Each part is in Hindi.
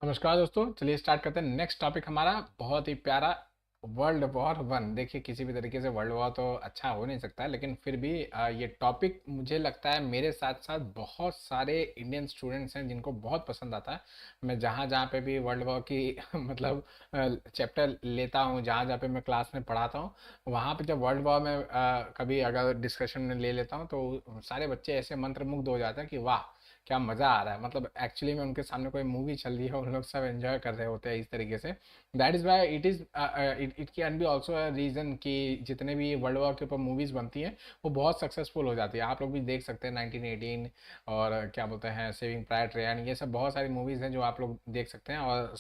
नमस्कार दोस्तों, चलिए स्टार्ट करते हैं। नेक्स्ट टॉपिक हमारा बहुत ही प्यारा, वर्ल्ड वॉर 1। देखिए, किसी भी तरीके से वर्ल्ड वॉर तो अच्छा हो नहीं सकता है, लेकिन फिर भी ये टॉपिक मुझे लगता है मेरे साथ साथ बहुत सारे इंडियन स्टूडेंट्स हैं जिनको बहुत पसंद आता है। मैं जहाँ जहाँ पे भी वर्ल्ड वॉर की मतलब चैप्टर लेता हूँ, जहाँ जहाँ पे मैं क्लास में पढ़ाता हूँ, वहाँ पे जब वर्ल्ड वॉर में कभी अगर डिस्कशन में ले लेता हूँ तो सारे बच्चे ऐसे मंत्रमुग्ध हो जाते हैं कि वाह, क्या मज़ा आ रहा है। मतलब एक्चुअली में उनके सामने कोई मूवी चल रही है, उन लोग सब एंजॉय कर रहे होते हैं इस तरीके से। That is why it can be also a reason कि जितने भी वर्ल्ड वॉर के ऊपर मूवीज़ बनती हैं वो बहुत सक्सेसफुल हो जाती है। आप लोग भी देख सकते हैं 1918 और क्या बोलते हैं सेविंग प्राइवेट रयान, ये सब बहुत सारी मूवीज़ हैं जो आप लोग देख सकते हैं और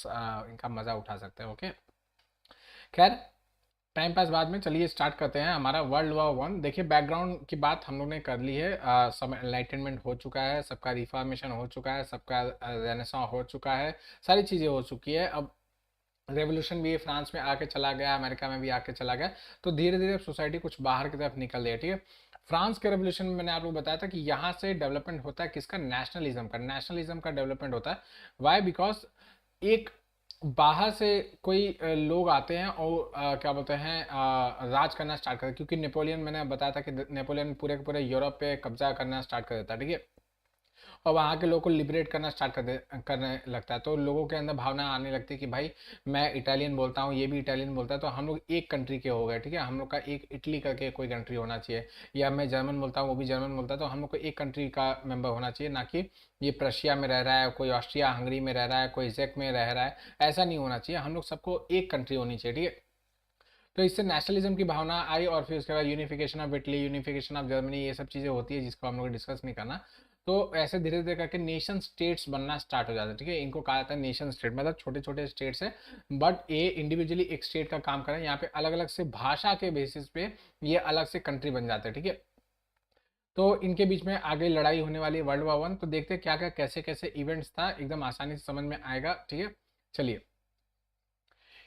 इनका मज़ा उठा सकते हैं। ओके, खैर, टाइम पास बाद में, चलिए स्टार्ट करते हैं हमारा वर्ल्ड वॉर 1। देखिए, बैकग्राउंड की बात हम लोग ने कर ली है। सब एनलाइटनमेंट हो चुका है, सबका रिफॉर्मेशन हो चुका है, सबका रेनेसां हो चुका है, सारी चीज़ें हो चुकी है। अब रेवोल्यूशन भी फ्रांस में आके चला गया, अमेरिका में भी आके चला गया, तो धीरे धीरे सोसाइटी कुछ बाहर की तरफ निकल रही है। ठीक है, फ्रांस के रेवोल्यूशन में मैंने आप लोग बताया था कि यहाँ से डेवलपमेंट होता है किसका, नेशनलिज्म का डेवलपमेंट होता है। वाई, बिकॉज एक बाहर से कोई लोग आते हैं और क्या बोलते हैं राज करना स्टार्ट करते हैं, क्योंकि नेपोलियन, मैंने बताया था कि नेपोलियन पूरे के पूरे यूरोप पे कब्जा करना स्टार्ट कर देता है। ठीक है, और वहाँ के लोगों को लिबरेट करना स्टार्ट करने लगता है, तो लोगों के अंदर भावना आने लगती है कि भाई, मैं इटालियन बोलता हूँ, ये भी इटालियन बोलता है, तो हम लोग एक कंट्री के हो गए। ठीक है, हम लोग का एक इटली करके कोई कंट्री होना चाहिए, या मैं जर्मन बोलता हूँ, वो भी जर्मन बोलता है, तो हम लोग को एक कंट्री का मेंबर होना चाहिए, ना कि ये प्रशिया में रह रहा है, कोई ऑस्ट्रिया हंगरी में रह रहा है, कोई जेक में रह रहा है। ऐसा नहीं होना चाहिए, हम लोग सबको एक कंट्री होनी चाहिए। ठीक है, तो इससे नेशनलिज्म की भावना आई, और फिर उसके बाद unification of Italy, unification of Germany, ये सब चीज़ें होती है जिसको हम लोग डिस्कस नहीं करना। तो ऐसे धीरे धीरे करके नेशन स्टेट्स बनना स्टार्ट हो जाता है। ठीक है, इनको कहा जाता है नेशन स्टेट, मतलब छोटे छोटे स्टेट्स है, बट ये इंडिविजुअली एक स्टेट का काम करें। यहाँ पे अलग अलग से भाषा के बेसिस पे ये अलग से कंट्री बन जाते हैं। ठीक है, तो इनके बीच में आगे लड़ाई होने वाली है वर्ल्ड वॉर 1। तो देखते हैं क्या क्या कैसे कैसे इवेंट्स था, एकदम आसानी से समझ में आएगा। ठीक है, चलिए।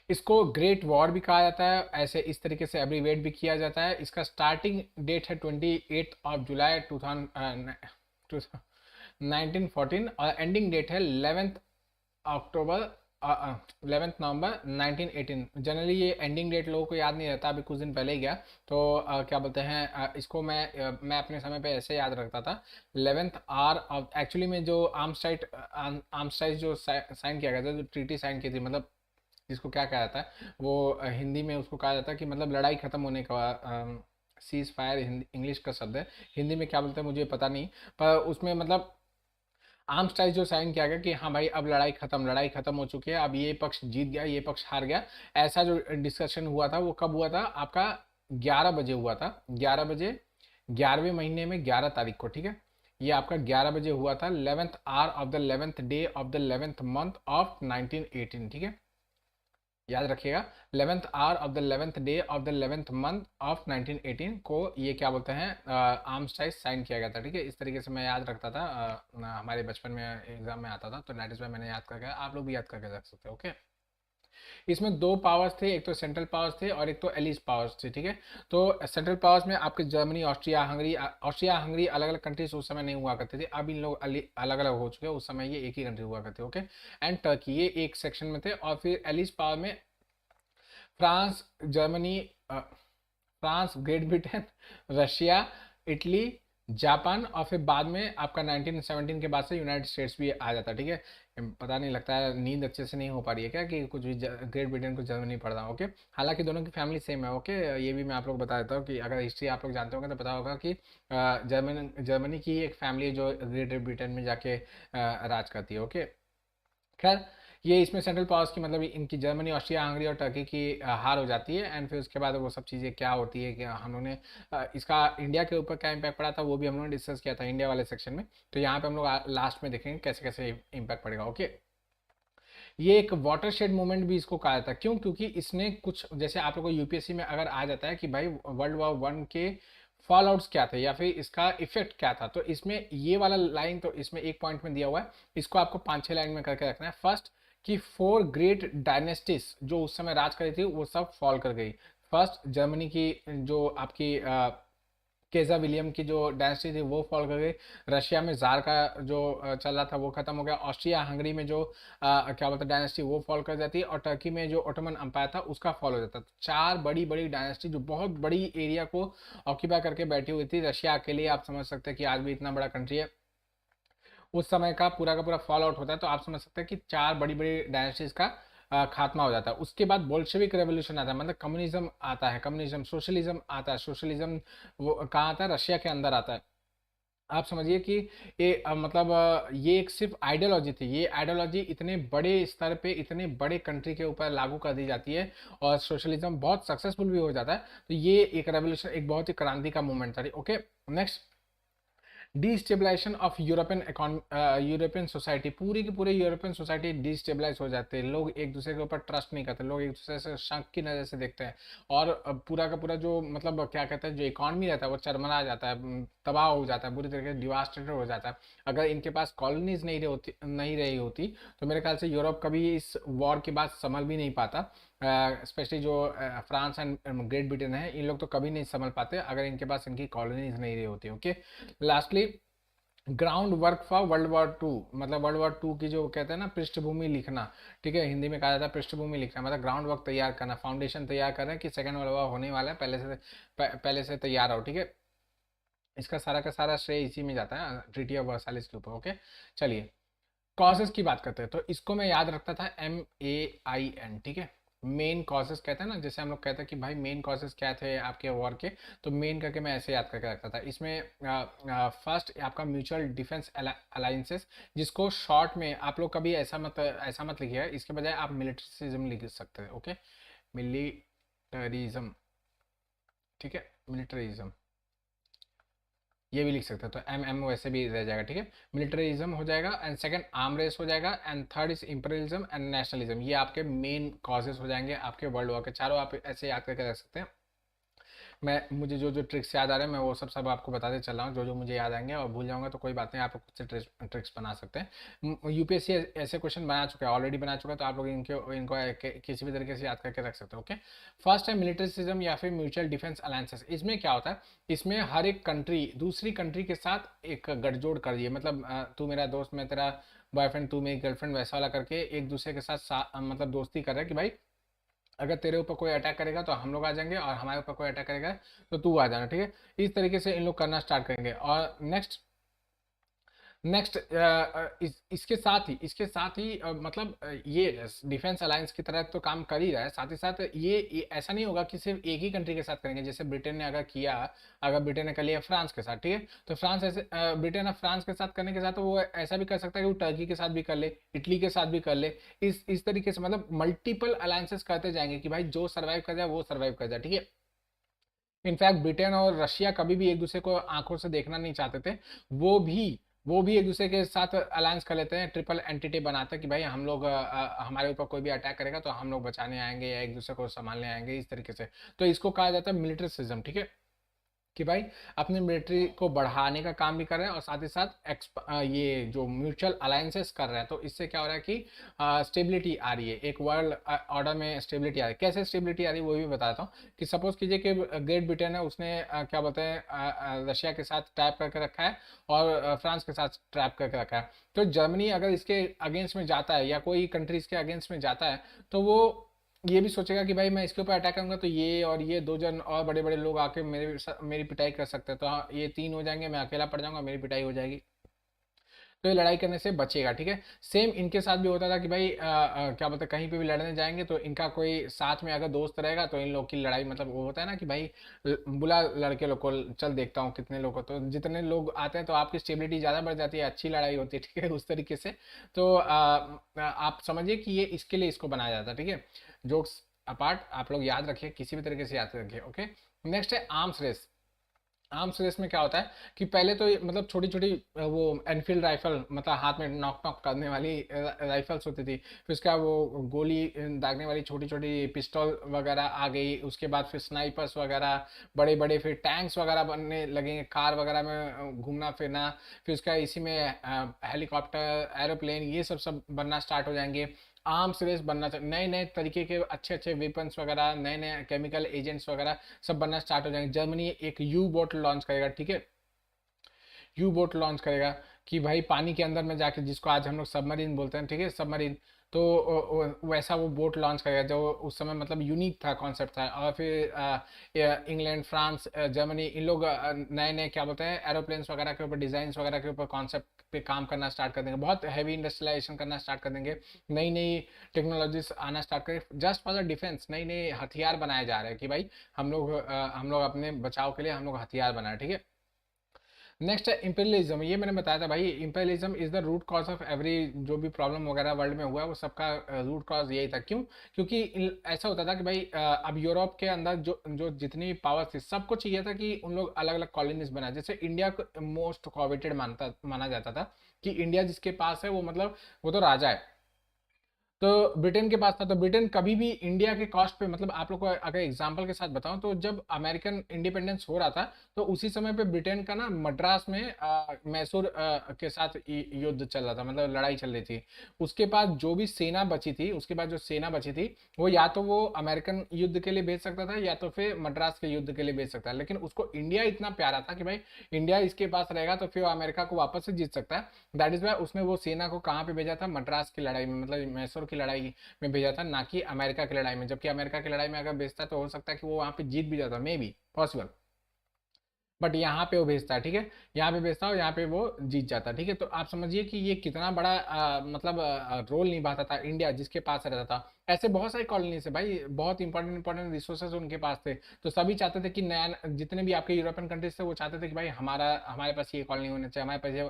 इसको ग्रेट वॉर भी कहा जाता है, ऐसे इस तरीके से एब्रीवेट भी किया जाता है। इसका स्टार्टिंग डेट है 28 जुलाई 1914, और एंडिंग डेट है 11 अक्टूबर 11 नवंबर 1918। जनरली ये एंडिंग डेट लोगों को याद नहीं रहता, अभी कुछ दिन पहले ही गया। तो क्या बोलते हैं इसको मैं अपने समय पे ऐसे याद रखता था। 11th आवर ऑफ, एक्चुअली में जो आर्मस्टाइज जो साइन किया गया था, जो ट्रीटी साइन की थी, मतलब जिसको क्या कहा जाता है वो हिंदी में उसको कहा जाता है कि मतलब लड़ाई खत्म होने का, सीज फायर इंग्लिश का शब्द है। हिंदी में क्या बोलते हैं मुझे पता नहीं, पर उसमें मतलब आर्म स्टाइल जो साइन किया गया कि हाँ भाई, अब लड़ाई खत्म हो चुकी है, अब ये पक्ष जीत गया, ये पक्ष हार गया। ऐसा जो डिस्कशन हुआ था वो कब हुआ था आपका, 11 बजे हुआ था। 11 बजे, 11वें महीने में 11 तारीख को। ठीक है, ये आपका 11 बजे हुआ था, 11th hour of the 11th day of the 11th month of 1918। ठीक है, याद रखिएगा, 11th hour of the 11th day of the 11th month of 1918 को ये क्या बोलते हैं आर्मस्टाइज साइन किया गया था। ठीक है, इस तरीके से मैं याद रखता था, हमारे बचपन में एग्जाम में आता था, तो दैट इज वाई मैंने याद करके, आप लोग भी याद करके रख सकते हो। ओके, इसमें दो पावर्स थे, एक तो सेंट्रल पावर्स थे और एक तो एलिज पावर्स थे। ठीक है, तो सेंट्रल पावर्स में आपके जर्मनी, ऑस्ट्रिया हंगरी अलग अलग कंट्रीज उस समय नहीं हुआ करते थे, अब इन लोग अलग अलग हो चुके हैं, उस समय ये एक ही कंट्री हुआ करते। ओके, एंड टर्की, ये एक सेक्शन में थे। और फिर एलिज पावर में France, Germany, France, great Britain, Russia, Italy, Japan, और फिर बाद में आपका 1917 के बाद से यूनाइटेड स्टेट्स भी आ जाता है। ठीक है, पता नहीं, लगता है नींद अच्छे से नहीं हो पा रही है क्या, कि कुछ भी ग्रेट ब्रिटेन कुछ जर्मनी पढ़ रहा हूँ। ओके, हालांकि दोनों की फैमिली सेम है। ओके, ये भी मैं आप लोग बता देता हूँ कि अगर हिस्ट्री आप लोग जानते होंगे तो पता होगा कि जर्मनी की एक फैमिली है जो ग्रेट ब्रिटेन में जाके राज करती है। ओके, खैर, ये इसमें सेंट्रल पावर्स की मतलब इनकी जर्मनी, ऑस्ट्रिया हंगरी और टर्की की हार हो जाती है। एंड फिर उसके बाद वो सब चीज़ें क्या होती है कि हम लोगों ने इसका इंडिया के ऊपर क्या इम्पैक्ट पड़ा था वो भी हम लोगों ने डिस्कस किया था इंडिया वाले सेक्शन में। तो यहाँ पे हम लोग लास्ट में देखेंगे कैसे कैसे इम्पैक्ट पड़ेगा। ओके, ये एक वाटर शेड मूवमेंट भी इसको कहा जाता है। क्यों? क्योंकि इसने कुछ, जैसे आप लोगों को यूपीएससी में अगर आ जाता है कि भाई वर्ल्ड वॉर 1 के फॉल आउट्स क्या थे या फिर इसका इफेक्ट क्या था, तो इसमें ये वाला लाइन तो इसमें एक पॉइंट में दिया हुआ है, इसको आपको 5-6 लाइन में करके रखना है। फर्स्ट, कि 4 ग्रेट डायनेस्टीज जो उस समय राज करी थी वो सब फॉल कर गई। फर्स्ट, जर्मनी की जो आपकी केजा विलियम की जो डायनेस्टी थी वो फॉल कर गई। रशिया में जार का जो चल रहा था वो खत्म हो गया। ऑस्ट्रिया हंगरी में जो क्या बोलते हैं डायनेस्टी वो फॉल कर जाती है। और टर्की में जो ओटोमन अम्पायर था उसका फॉल हो जाता है। तो चार बड़ी बड़ी डायनेस्टी जो बहुत बड़ी एरिया को ऑक्यूपाई करके बैठी हुई थी। रशिया अकेले आप समझ सकते हैं कि आज भी इतना बड़ा कंट्री है, उस समय का पूरा फॉल आउट होता है। तो आप समझ सकते हैं कि चार बड़ी बड़ी डायनेस्टीज का खात्मा हो जाता है। उसके बाद बोल्शेविक रेवोल्यूशन आता है, मतलब कम्युनिज्म आता है, कम्युनिज्म सोशलिज्म आता है। सोशलिज्म वो कहाँ आता है? रशिया के अंदर आता है। आप समझिए कि ये मतलब ये एक सिर्फ आइडियोलॉजी थी। ये आइडियोलॉजी इतने बड़े स्तर पे इतने बड़े कंट्री के ऊपर लागू कर दी जाती है और सोशलिज्म बहुत सक्सेसफुल भी हो जाता है। तो ये एक रेवोल्यूशन, एक बहुत ही क्रांति का मूवमेंट था। Okay, next, destabilisation of European society. पूरी की पूरी यूरोपियन सोसाइटी डिस्टेबलाइज हो जाते हैं। लोग एक दूसरे के ऊपर ट्रस्ट नहीं करते, लोग एक दूसरे से शक की नज़र से देखते हैं। और पूरा का पूरा जो मतलब क्या कहते हैं जो इकॉनमी रहता है वो चरमरा जाता है, तबाह हो जाता है, बुरी तरीके से डिवास्टेटेड हो जाता है। अगर इनके पास कॉलोनीज नहीं रही होती तो मेरे ख्याल से यूरोप कभी इस वॉर के बाद संभल भी नहीं पाता। स्पेशली जो फ्रांस एंड ग्रेट ब्रिटेन है, इन लोग तो कभी नहीं संभल पाते अगर इनके पास इनकी कॉलोनीज नहीं रही होती। Okay, lastly, ground work for world war 2, मतलब वर्ल्ड वॉर 2 की जो कहते हैं ना पृष्ठभूमि लिखना। ठीक है, हिंदी में कहा जाता है पृष्ठभूमि लिखना, मतलब ग्राउंड वर्क तैयार करना, फाउंडेशन तैयार कर रहे हैं कि सेकेंड वर्ल्ड वॉर होने वाला है, पहले से तैयार हो। ठीक है, इसका सारा का सारा श्रेय इसी में जाता है, ट्रीटी ऑफ वर्साइलेस के ऊपर। ओके, चलिए कॉजेस की बात करते हैं। तो इसको मैं याद रखता था MAIN। ठीक है, मेन कॉजेस कहते हैं ना, जैसे हम लोग कहते हैं कि भाई मेन कॉजेस क्या थे आपके वॉर के, तो मेन करके मैं ऐसे याद करके रखता था। इसमें फर्स्ट आपका म्यूचुअल डिफेंस अलाइंसेस, जिसको शॉर्ट में आप लोग कभी ऐसा मत लिखिएगा, इसके बजाय आप मिलिट्रिज्म लिख सकते हैं। Okay, militarism. ठीक है, मिलिटरिज्म ये भी लिख सकते हैं, तो MM वैसे भी रह जाएगा। ठीक है, मिलिटरिज्म हो जाएगा, एंड सेकंड आर्म रेस हो जाएगा, and third is imperialism and nationalism. ये आपके मेन कॉजेस हो जाएंगे आपके वर्ल्ड वॉर के। चारों आप ऐसे याद करके रख सकते हैं। मैं मुझे जो जो ट्रिक्स याद आ रहे हैं मैं वो सब आपको बताते चल रहा हूँ। जो जो मुझे याद आएंगे, और भूल जाऊंगा तो कोई बात नहीं, आप लोग खुद से ट्रिक्स बना सकते हैं। यूपीएससी ऐसे क्वेश्चन बना चुका है, ऑलरेडी बना चुका है, तो आप लोग इनको किसी भी तरीके से याद करके रख सकते हो। ओके, फर्स्ट है मिलिटरिज्म या फिर म्यूचुअल डिफेंस अलायंसेस। इसमें क्या होता है, इसमें हर एक कंट्री दूसरी कंट्री के साथ एक गठजोड़ कर दिए, मतलब तू मेरा दोस्त, मैं तेरा बॉयफ्रेंड, तू मेरी गर्लफ्रेंड, वैसा वाला करके एक दूसरे के साथ मतलब दोस्ती कर रहा है कि भाई अगर तेरे ऊपर कोई अटैक करेगा तो हम लोग आ जाएंगे, और हमारे ऊपर कोई अटैक करेगा तो तू आ जाना। ठीक है, इस तरीके से इन लोग करना स्टार्ट करेंगे। और नेक्स्ट नेक्स्ट इसके साथ ही मतलब ये डिफेंस अलायंस की तरह तो काम कर ही रहा है। साथ ही साथ ये ऐसा नहीं होगा कि सिर्फ एक ही कंट्री के साथ करेंगे। जैसे ब्रिटेन ने अगर ब्रिटेन ने कर लिया फ्रांस के साथ, ठीक है, तो फ्रांस ऐसे ब्रिटेन अब फ्रांस के साथ करने के साथ तो वो ऐसा भी कर सकता है कि वो टर्की के साथ भी कर ले, इटली के साथ भी कर ले। इस तरीके से मतलब मल्टीपल अलायंसेस करते जाएंगे कि भाई जो सर्वाइव कर जाए वो सर्वाइव कर जाए। ठीक है, इनफैक्ट ब्रिटेन और रशिया कभी भी एक दूसरे को आंखों से देखना नहीं चाहते थे। वो भी वो भी एक दूसरे के साथ अलायंस कर लेते हैं, ट्रिपल एंटिटी बनाते हैं कि भाई हम लोग हमारे ऊपर कोई भी अटैक करेगा तो हम लोग बचाने आएंगे या एक दूसरे को संभालने आएंगे, इस तरीके से। तो इसको कहा जाता है मिलिट्रिसिज्म। ठीक है, कि भाई अपनी मिलिट्री को बढ़ाने का काम भी कर रहे हैं और साथ ही साथ ये जो म्यूचुअल अलायंसेस कर रहे हैं। तो इससे क्या हो रहा है कि स्टेबिलिटी आ रही है, एक वर्ल्ड ऑर्डर में स्टेबिलिटी आ रही है। कैसे स्टेबिलिटी आ रही है वो भी बताता हूँ। कि सपोज कीजिए कि ग्रेट ब्रिटेन है, उसने क्या बोलते हैं रशिया के साथ ट्रैप करके रखा है, और फ्रांस के साथ ट्रैप करके रखा है। तो जर्मनी अगर इसके अगेंस्ट में जाता है या कोई कंट्री इसके अगेंस्ट में जाता है, तो वो ये भी सोचेगा कि भाई मैं इसके ऊपर अटैक करूंगा तो ये और ये दो जन और बड़े बड़े लोग आके मेरी पिटाई कर सकते हैं। तो हाँ, ये तीन हो जाएंगे, मैं अकेला पड़ जाऊंगा, मेरी पिटाई हो जाएगी। तो ये लड़ाई करने से बचेगा। ठीक है, सेम इनके साथ भी होता था कि भाई क्या बोलते हैं, कहीं पे भी लड़ने जाएंगे तो इनका कोई साथ में अगर दोस्त रहेगा तो इन लोग की लड़ाई, मतलब वो होता है ना कि भाई बुला लड़के लोग को, चल देखता हूँ कितने लोग हो, तो जितने लोग आते हैं तो आपकी स्टेबिलिटी ज़्यादा बढ़ जाती है, अच्छी लड़ाई होती है। ठीक है, उस तरीके से। तो आप समझिए कि ये इसके लिए इसको बनाया जाता है। ठीक है, जोक्स अपार्ट, आप लोग याद रखिए, किसी भी तरीके से याद रखिए। ओके, नेक्स्ट है आर्म्स रेस। आर्म्स रेस में क्या होता है कि पहले तो मतलब छोटी छोटी वो एनफील्ड राइफल, मतलब हाथ में नॉक नॉक करने वाली राइफल्स होती थी। फिर उसका वो गोली दागने वाली छोटी छोटी पिस्टल वगैरह आ गई। उसके बाद फिर स्नाइपर्स वगैरह बड़े बड़े, फिर टैंक्स वगैरह बनने लगेंगे, कार वगैरह में घूमना फिरना। फिर उसका इसी में हेलीकॉप्टर, एरोप्लेन, ये सब सब बनना स्टार्ट हो जाएंगे। आर्म्स रेस बनना चाहिए, नए नए तरीके के अच्छे अच्छे वेपन्स वगैरह, नए नए केमिकल एजेंट्स वगैरह सब बनना स्टार्ट हो जाएंगे। जर्मनी एक यू बोट लॉन्च करेगा, ठीक है, यू बोट लॉन्च करेगा कि भाई पानी के अंदर में जाके, जिसको आज हम लोग सबमरीन बोलते हैं, ठीक है, सबमरीन। तो वैसा वो बोट लॉन्च करेगा जो उस समय मतलब यूनिक था, कॉन्सेप्ट था। और फिर इंग्लैंड, फ्रांस, जर्मनी, इन लोग नए नए क्या बोलते हैं एरोप्लेन्स वगैरह के ऊपर, डिजाइन वगैरह के ऊपर, कॉन्सेप्ट पे काम करना स्टार्ट कर देंगे, बहुत हैवी इंडस्ट्रियलाइजेशन करना स्टार्ट कर देंगे, नई नई टेक्नोलॉजीज आना स्टार्ट करें जस्ट फॉर द डिफेंस। नई नई हथियार बनाए जा रहे हैं कि भाई हम लोग अपने बचाव के लिए हम लोग हथियार बनाए, ठीक है। नेक्स्ट है इंपीरियलिज्म। ये मैंने बताया था भाई, imperialism is the root cause of every, जो भी प्रॉब्लम वगैरह वर्ल्ड में हुआ है वो सबका रूट कॉज यही था। क्यों? क्योंकि ऐसा होता था कि भाई अब यूरोप के अंदर जो जो जितनी भी पावर थी, सबको चाहिए था कि उन लोग अलग अलग कॉलोनीज बनाए। जैसे इंडिया को मोस्ट कोऑपरेटेड माना जाता था कि इंडिया जिसके पास है वो मतलब वो तो राजा है। तो ब्रिटेन के पास था, तो ब्रिटेन कभी भी इंडिया के कॉस्ट पे, मतलब आप लोग को अगर एग्जांपल के साथ बताऊं तो जब अमेरिकन इंडिपेंडेंस हो रहा था तो उसी समय पे ब्रिटेन का ना मद्रास में मैसूर के साथ युद्ध चल रहा था, मतलब लड़ाई चल रही थी। उसके पास जो भी सेना बची थी, उसके बाद जो सेना बची थी वो या तो वो अमेरिकन युद्ध के लिए भेज सकता था या तो फिर मद्रास के युद्ध के लिए भेज सकता है। लेकिन उसको इंडिया इतना प्यारा था कि भाई इंडिया इसके पास रहेगा तो फिर वो अमेरिका को वापस से जीत सकता है। दैट इज वाई उसने वो सेना को कहाँ पे भेजा था, मद्रास की लड़ाई में, मतलब मैसूर की लड़ाई में भेजा था, ना कि अमेरिका की लड़ाई में। जबकि अमेरिका की लड़ाई में अगर भेजता तो हो सकता है कि वो वहां पे जीत भी जाता, मे बी पॉसिबल। बट यहाँ पे वो भेजता है, ठीक है, यहाँ पे भेजता है और यहाँ पे वो जीत जाता है, ठीक है। तो आप समझिए कि ये कितना बड़ा मतलब रोल निभाता था इंडिया जिसके पास रहता था। ऐसे बहुत सारी कॉलोनी से भाई, बहुत इंपॉर्टेंट इंपॉर्टेंट रिसोर्सेज उनके पास थे। तो सभी चाहते थे कि नया, जितने भी आपके यूरोपियन कंट्रीज थे वो चाहते थे कि भाई हमारे पास ये कॉलोनी होनी चाहिए, हमारे पास ये।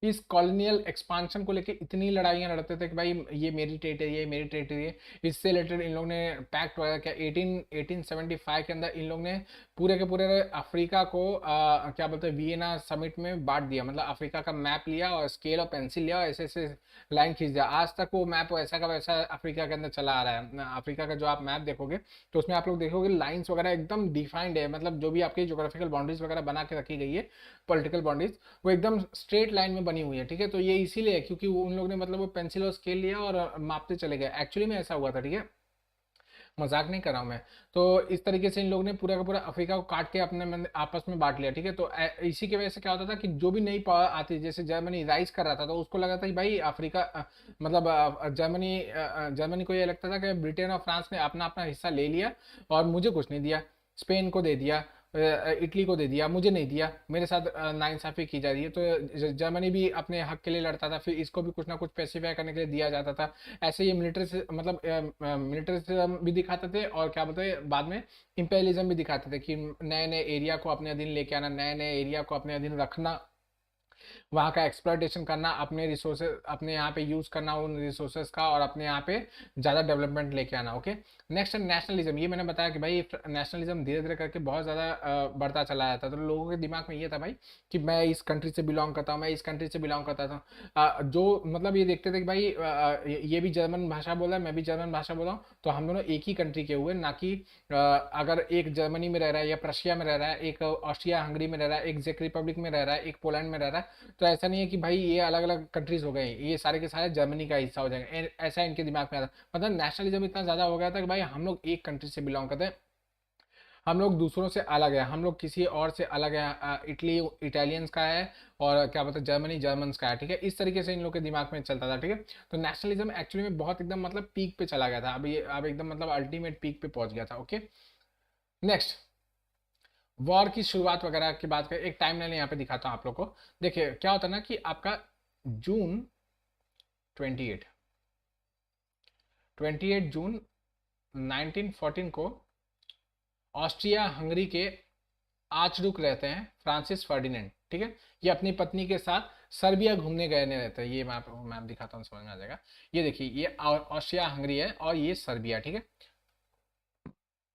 इस कॉलोनियल एक्सपांशन को लेके इतनी लड़ाइयां लड़ते थे कि भाई ये मेरी टेरिटरी है, मेरी टेरिटरी है। इससे रिलेटेड इन लोग ने पैक्ट वगैरह किया। 1875 के अंदर इन लोग ने पूरे के पूरे अफ्रीका को क्या बोलते हैं वियना समिट में बांट दिया। मतलब अफ्रीका का मैप लिया और स्केल और पेंसिल लिया और ऐसे ऐसे लाइन खींच दिया। आज तक वो मैप वैसा का वैसा अफ्रीका के अंदर चला आ रहा है। अफ्रीका का जो आप मैप देखोगे तो उसमें आप लोग देखोगे लाइन्स वगैरह एकदम डिफाइंड है, मतलब जो भी आपकी जोग्राफिकल बाउंड्रीज वगैरह बना के रखी गई है, पॉलिटिकल बाउंड्रीज, वो एकदम स्ट्रेट लाइन में बनी हुई है, ठीक है। तो ये इसीलिए है क्योंकि उन लोग ने मतलब वो पेंसिल और स्केल लिया और मापते चले गए। एक्चुअली में ऐसा हुआ था, ठीक है, मजाक नहीं कर रहा हूँ मैं। तो इस तरीके से इन लोग ने पूरा का पूरा अफ्रीका को काट के अपने आपस में बांट लिया, ठीक है। तो इसी की वजह से क्या होता था कि जो भी नई पावर आती, जैसे जर्मनी राइज कर रहा था तो उसको लगा था कि भाई अफ्रीका मतलब जर्मनी को ये लगता था कि ब्रिटेन और फ्रांस ने अपना अपना हिस्सा ले लिया और मुझे कुछ नहीं दिया। स्पेन को दे दिया, इटली को दे दिया, मुझे नहीं दिया, मेरे साथ नाइंसाफी की जा रही है। तो जर्मनी भी अपने हक के लिए लड़ता था, फिर इसको भी कुछ ना कुछ पेसिफाई करने के लिए दिया जाता था। ऐसे ये मिलिट्री से मतलब मिलिट्रिज्म भी दिखाते थे और क्या बोलते हैं बाद में इंपेरियलिज्म भी दिखाते थे कि नए नए एरिया को अपने अधीन लेके आना, नए नए एरिया को अपने अधीन रखना, वहाँ का एक्सप्लॉयटेशन करना, अपने रिसोर्सेज अपने यहाँ पे यूज करना उन रिसोर्सेज का, और अपने यहाँ पे ज़्यादा डेवलपमेंट लेके आना। ओके, नेक्स्ट है नेशनलिज्म। ये मैंने बताया कि भाई नेशनलिज्म धीरे धीरे करके बहुत ज़्यादा बढ़ता चला जाता, तो लोगों के दिमाग में ये था भाई कि मैं इस कंट्री से बिलोंग करता हूँ, मैं इस कंट्री से बिलोंग करता था। जो मतलब ये देखते थे कि भाई ये भी जर्मन भाषा बोला है, मैं भी जर्मन भाषा बोला हूँ, तो हम दोनों एक ही कंट्री के हुए, ना कि अगर एक जर्मनी में रह रहा है या प्रशिया में रह रहा है, एक ऑस्ट्रिया हंगरी में रह रहा है, एक चेक रिपब्लिक में रह रहा है, एक पोलैंड में रह रहा है। तो ऐसा नहीं है कि भाई ये अलग अलग कंट्रीज हो गए, ये सारे के सारे जर्मनी का हिस्सा हो जाएंगे, ऐसा इनके दिमाग में आता। मतलब नेशनलिज्म इतना ज़्यादा हो गया था कि भाई हम लोग एक कंट्री से बिलोंग करते हैं, हम लोग दूसरों से अलग है, हम लोग किसी और से अलग है। इटली इटालियंस का है और क्या बोलते हैं जर्मनी जर्मन्स का है, ठीक है। इस तरीके से इन लोग के दिमाग में चलता था, ठीक है। तो नेशनलिज्म एक्चुअली में बहुत एकदम मतलब पीक पे चला गया था, अभी अब एकदम मतलब अल्टीमेट पीक पे पहुंच गया था। ओके, नेक्स्ट वॉर की शुरुआत वगैरह की बात करें, एक टाइम लाइन यहाँ पे दिखाता हूँ आप लोग को। देखिए क्या होता है ना कि आपका जून 28 जून 1914 को ऑस्ट्रिया हंगरी के आर्चड्यूक रहते हैं फ्रांसिस फर्डिनेंड, ठीक है। ये अपनी पत्नी के साथ सर्बिया घूमने गए नहीं रहते हैं। ये मैप मैप दिखाता हूँ, समझ में आ जाएगा। ये देखिए ये ऑस्ट्रिया हंगरी है और ये सर्बिया, ठीक है,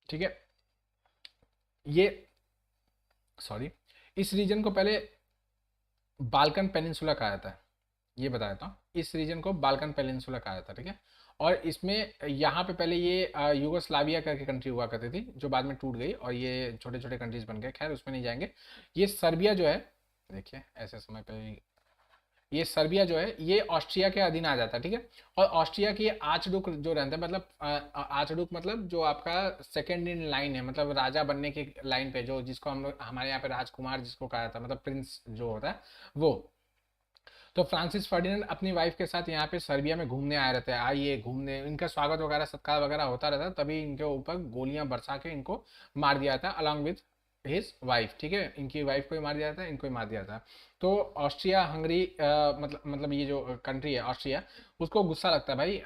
ठीक है। ये सॉरी, इस रीजन को पहले बाल्कन पेनिनसुला कहा जाता है। ये बता देता हूँ, इस रीजन को बाल्कन पेनिनसुला कहा जाता है, ठीक है। और इसमें यहाँ पे पहले ये यूगोस्लाविया करके कंट्री हुआ करती थी जो बाद में टूट गई और ये छोटे छोटे कंट्रीज बन गए, खैर उसमें नहीं जाएंगे। ये सर्बिया जो है, देखिए ऐसे समय पे ये सर्बिया जो है ये ऑस्ट्रिया के अधीन आ जाता है, ठीक है। और ऑस्ट्रिया की आर्चडुक जो रहते हैं, मतलब आर्चडुक मतलब जो आपका सेकंड इन लाइन है, मतलब राजा बनने की लाइन पे, जो जिसको हम लोग हमारे यहाँ पे राजकुमार जिसको कहा जाता है, मतलब प्रिंस जो होता है वो। तो फ्रांसिस फर्डिनेंड अपनी वाइफ के साथ यहाँ पे सर्बिया में घूमने आए रहते हैं, आइए घूमने, इनका स्वागत वगैरह सत्कार वगैरह होता रहता है, तभी इनके ऊपर गोलियां बरसा के इनको मार दिया था अलॉन्ग विथ हिज वाइफ, ठीक है। इनकी वाइफ को ही मार दिया था, इनको ही मार दिया था। तो ऑस्ट्रिया हंगरी मतलब ये जो कंट्री है ऑस्ट्रिया, उसको गुस्सा लगता है भाई,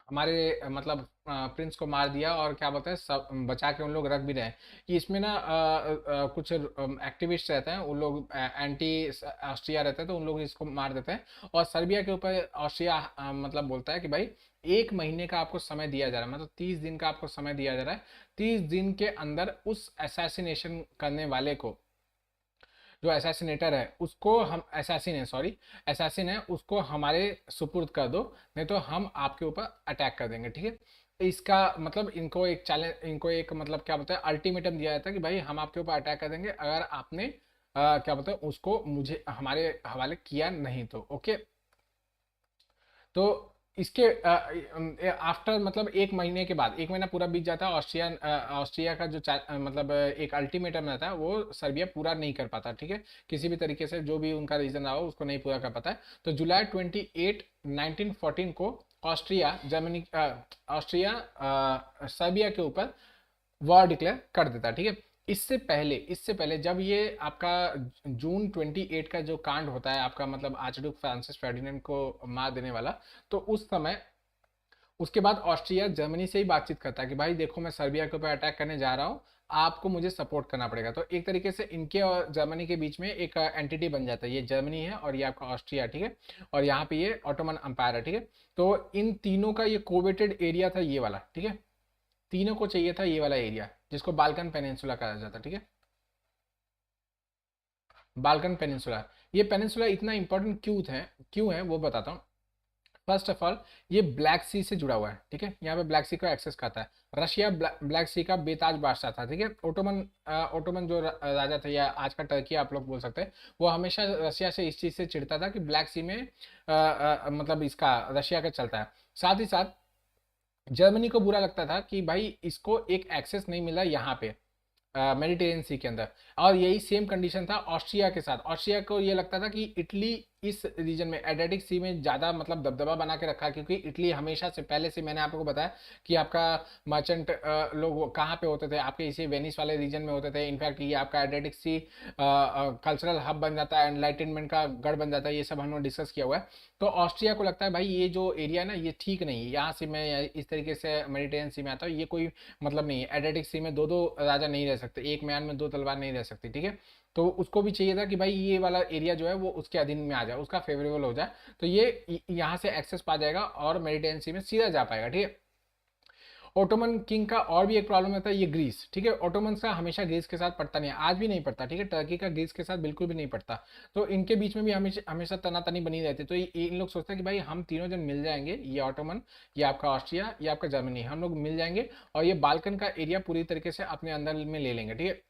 हमारे मतलब प्रिंस को मार दिया और क्या बोलते हैं सब बचा के उन लोग रख भी रहे हैं। कि इसमें ना कुछ एक्टिविस्ट रहते हैं, उन लोग एंटी ऑस्ट्रिया रहते हैं, तो उन लोग इसको मार देते हैं। और सर्बिया के ऊपर ऑस्ट्रिया मतलब बोलता है कि भाई 1 महीने का आपको समय दिया जा रहा है, मतलब 30 दिन का आपको समय दिया जा रहा है। 30 दिन के अंदर उस असैसिनेशन करने वाले को, जो असैसिनेटर है उसको, हम असैसिन है सॉरी, असैसिन है उसको हमारे सुपुर्द कर दो, नहीं तो हम आपके ऊपर अटैक कर देंगे, ठीक है। इसका मतलब इनको एक चैलेंज, इनको एक मतलब क्या बोलते हैं अल्टीमेटम दिया जाता है कि भाई हम आपके ऊपर अटैक कर देंगे अगर आपने क्या बोलते हैं उसको मुझे हमारे हवाले किया नहीं तो, ओके। तो इसके आफ्टर मतलब 1 महीने के बाद, 1 महीना पूरा बीत जाता है, ऑस्ट्रिया का जो मतलब एक अल्टीमेटम रहता है वो सर्बिया पूरा नहीं कर पाता, ठीक है। किसी भी तरीके से जो भी उनका रीजन रहा हो उसको नहीं पूरा कर पाता है। तो जुलाई 28 1914 को ऑस्ट्रिया जर्मनी ऑस्ट्रिया सर्बिया के ऊपर वॉर डिक्लेयर कर देता है, ठीक है। इससे पहले जब ये आपका जून 28 का जो कांड होता है आपका, मतलब आर्चड्यूक फ्रांसिस फर्डिनेंड को मार देने वाला, तो उस समय उसके बाद ऑस्ट्रिया जर्मनी से ही बातचीत करता है कि भाई देखो मैं सर्बिया के ऊपर अटैक करने जा रहा हूँ, आपको मुझे सपोर्ट करना पड़ेगा। तो एक तरीके से इनके और जर्मनी के बीच में एक एंटिटी बन जाता है, ये जर्मनी है और ये आपका ऑस्ट्रिया, ठीक है। और यहाँ पे ये ऑटोमन अंपायर है, ठीक है। तो इन तीनों का ये कोवेटेड एरिया था ये वाला, ठीक है। तीनों को चाहिए था ये वाला एरिया जिसको बाल्कन पेनिनसुला कहा जाता है, ठीक है। बाल्कन पेनिनसुला, ये पेनिनसुला इतना इंपॉर्टेंट क्यों है वो बताता हूँ। फर्स्ट ऑफ ऑल ये ब्लैक सी से जुड़ा हुआ है, ठीक है। यहाँ पे ब्लैक सी को एक्सेस करता है। रशिया ब्लैक सी का बेताज बादशाह था, ठीक है। ओटोमन जो राजा था, या आज का टर्की आप लोग बोल सकते हैं, वो हमेशा रशिया से इस चीज से चिढ़ता था कि ब्लैक सी में मतलब इसका रशिया का चलता है। साथ ही साथ जर्मनी को बुरा लगता था कि भाई इसको एक एक्सेस नहीं मिला यहाँ पे मेडिटेरियन सी के अंदर। और यही सेम कंडीशन था ऑस्ट्रिया के साथ। ऑस्ट्रिया को ये लगता था कि इटली इस रीजन में एड्रियाटिक सी में ज़्यादा मतलब दबदबा बना के रखा, क्योंकि इटली हमेशा से पहले से, मैंने आपको बताया कि आपका मर्चेंट लोग कहाँ पे होते थे, आपके इसी वेनिस वाले रीजन में होते थे। इनफैक्ट ये आपका एड्रियाटिक सी कल्चरल हब बन जाता है, एनलाइटनमेंट का गढ़ बन जाता है, ये सब हम लोग डिस्कस किया हुआ है। तो ऑस्ट्रिया को लगता है भाई ये जो एरिया है ना ये ठीक नहीं है, यहाँ से मैं इस तरीके से मेडिटेरियन सी में आता हूँ, ये कोई मतलब नहीं है। एड्रियाटिक सी में दो दो राजा नहीं रह सकते, एक म्यान में दो तलवार नहीं रह सकती, ठीक है। तो उसको भी चाहिए था कि भाई ये वाला एरिया जो है वो उसके अधीन में आ जाए, उसका फेवरेबल हो जाए, तो ये यहाँ से एक्सेस पा जाएगा और मेडिटेरियन सी में सीधा जा पाएगा, ठीक है। ओटोमन किंग का और भी एक प्रॉब्लम रहता है, ये ग्रीस, ठीक है। ओटोमन का हमेशा ग्रीस के साथ पड़ता नहीं है, आज भी नहीं पड़ता, ठीक है। टर्की का ग्रीस के साथ बिल्कुल भी नहीं पड़ता। तो इनके बीच में भी हमेशा हमेशा तनातनी बनी रहती है। तो इन लोग सोचते हैं कि भाई हम तीनों जन मिल जाएंगे, ये ऑटोमन, ये आपका ऑस्ट्रिया, ये आपका जर्मनी, हम लोग मिल जाएंगे और ये बाल्कन का एरिया पूरी तरीके से अपने अंदर में ले लेंगे, ठीक है।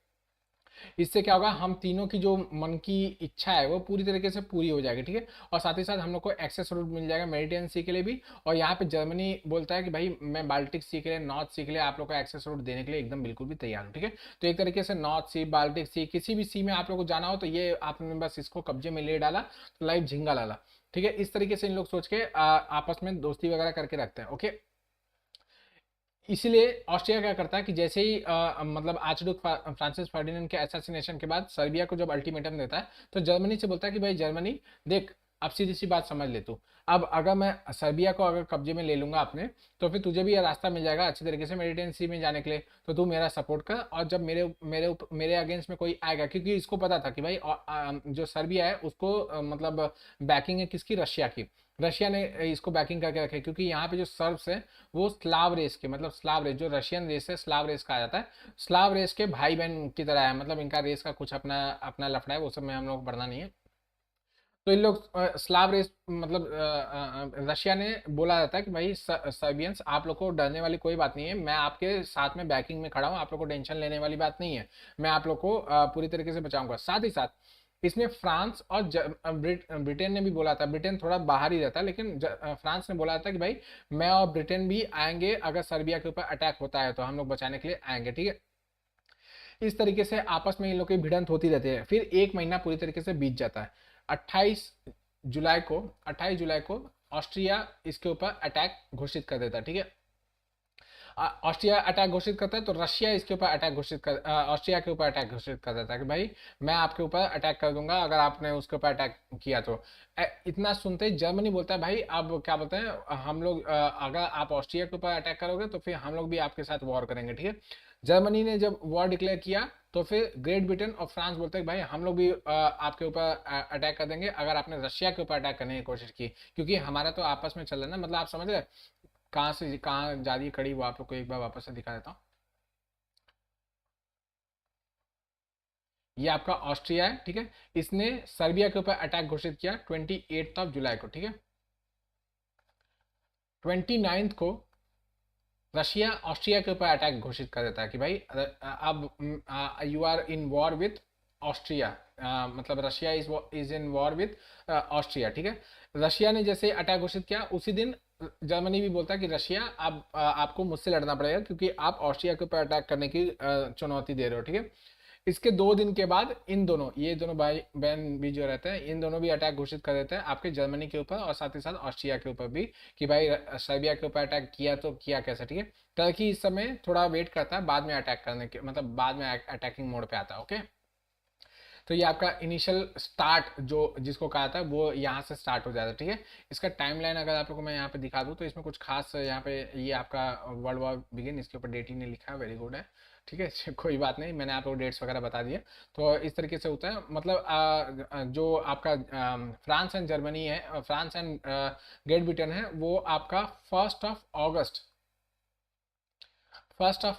इससे क्या होगा, हम तीनों की जो मन की इच्छा है वो पूरी तरीके से पूरी हो जाएगी, ठीक है। और साथ ही साथ हम लोग को एक्सेस रूट मिल जाएगा मेडिटेरियन सी के लिए भी। और यहाँ पे जर्मनी बोलता है कि भाई मैं बाल्टिक सी के लिए, नॉर्थ सी के लिए आप लोग को एक्सेस रूट देने के लिए एकदम बिल्कुल भी तैयार हूँ, ठीक है। तो एक तरीके से नॉर्थ सी, बाल्टिक सी, किसी भी सी में आप लोग को जाना हो तो ये आपने बस इसको कब्जे में ले डाला तो लाइव झिंगा लाला, ठीक है। इस तरीके से इन लोग सोच के आपस में दोस्ती वगैरह करके रखते हैं, ओके। इसीलिए ऑस्ट्रिया क्या करता है कि जैसे ही मतलब आर्चड्यूक फ्रांसिस फर्डिनेंड के असैसिनेशन के बाद सर्बिया को जब अल्टीमेटम देता है, तो जर्मनी से बोलता है कि भाई जर्मनी देख, अब सीधी सी बात समझ ले तू, अब अगर मैं सर्बिया को अगर कब्जे में ले लूंगा अपने, तो फिर तुझे भी यह रास्ता मिल जाएगा अच्छी तरीके से मेडिटेरियन सी में जाने के लिए। तो तू मेरा सपोर्ट कर, और जब मेरे अगेंस्ट में कोई आएगा, क्योंकि इसको पता था कि भाई जो सर्बिया है उसको मतलब बैकिंग है किसकी, रशिया की। रशिया ने इसको बैकिंग करके रखे, क्योंकि यहाँ पे जो सर्ब्स है वो स्लाव रेस के, मतलब स्लाव रेस जो रशियन रेस है, स्लाव रेस कहा जाता है। स्लाव रेस के भाई बहन की तरह है, मतलब इनका रेस का कुछ अपना अपना लफड़ा है, वो सब में हम लोग को पढ़ना नहीं है। तो इन लोग स्लाव रेस मतलब रशिया ने बोला जाता है कि भाई सर्बियंस, आप लोग को डरने वाली कोई बात नहीं है, मैं आपके साथ में बैकिंग में खड़ा हूँ, आप लोग को टेंशन लेने वाली बात नहीं है, मैं आप लोग को पूरी तरीके से बचाऊंगा। साथ ही साथ इसमें फ्रांस और ब्रिटेन ने भी बोला था, ब्रिटेन थोड़ा बाहर ही रहता है, लेकिन फ्रांस ने बोला था कि भाई मैं और ब्रिटेन भी आएंगे, अगर सर्बिया के ऊपर अटैक होता है तो हम लोग बचाने के लिए आएंगे, ठीक है। इस तरीके से आपस में इन लोग की भिड़ंत होती रहती है। फिर एक महीना पूरी तरीके से बीत जाता है। 28 जुलाई को 28 जुलाई को ऑस्ट्रिया इसके ऊपर अटैक घोषित कर देता है, ठीक है। ऑस्ट्रिया अटैक घोषित करता है तो रशिया इसके ऊपर अटैक ऑस्ट्रिया के ऊपर अटैक घोषित कर देता है कि भाई मैं आपके ऊपर अटैक कर दूंगा अगर आपने उसके ऊपर अटैक किया तो। इतना सुनते ही जर्मनी बोलता है भाई अब क्या बोलते हैं हम लोग, अगर आप ऑस्ट्रिया के ऊपर अटैक करोगे तो फिर हम लोग भी आपके साथ वॉर करेंगे, ठीक है। जर्मनी ने जब वॉर डिक्लेयर किया तो फिर ग्रेट ब्रिटेन और फ्रांस बोलते हैं भाई हम लोग भी आपके ऊपर अटैक कर देंगे अगर आपने रशिया के ऊपर अटैक करने की कोशिश की, क्योंकि हमारा तो आपस में चल रहा है ना, मतलब आप समझ रहे। कहाँ से कहाँ जा रही है कड़ी, वो आप लोग को एक बार वापस से दिखा देता हूँ। ये आपका ऑस्ट्रिया है, ठीक है। इसने सर्बिया के ऊपर अटैक घोषित किया 28 जुलाई को, ठीक है। 29 को रशिया ऑस्ट्रिया के ऊपर अटैक घोषित कर देता है कि भाई अब you are in war with Austria, मतलब Russia is in war with Austria, ठीक है। रशिया ने जैसे अटैक घोषित किया उसी दिन जर्मनी भी बोलता है कि रशिया अब आपको मुझसे लड़ना पड़ेगा क्योंकि आप ऑस्ट्रिया के ऊपर अटैक करने की चुनौती दे रहे हो, ठीक है। इसके 2 दिन के बाद इन दोनों, ये दोनों भाई बहन भी जो रहते हैं इन दोनों भी अटैक घोषित कर देते हैं आपके जर्मनी के ऊपर और साथ ही साथ ऑस्ट्रिया के ऊपर भी कि भाई सर्बिया के ऊपर अटैक किया तो किया कैसे, ठीक है। टर्की इस समय थोड़ा वेट करता है, बाद में अटैक करने के, मतलब बाद में अटैकिंग मोड पे आता है, ओके। तो ये आपका इनिशियल स्टार्ट जो जिसको कहा था वो यहाँ से स्टार्ट हो जाता है, ठीक है। इसका टाइमलाइन अगर आप लोगों को मैं यहाँ पे दिखा दूँ तो इसमें कुछ खास यहाँ पे ये आपका वर्ल्ड वॉर बिगिन, इसके ऊपर डेट ही नहीं लिखा है, वेरी गुड है, ठीक है। कोई बात नहीं, मैंने आप लोग डेट्स वगैरह बता दिए। तो इस तरीके से होता है, मतलब जो आपका फ्रांस एंड जर्मनी है, फ्रांस एंड ग्रेट ब्रिटेन है, वो आपका 1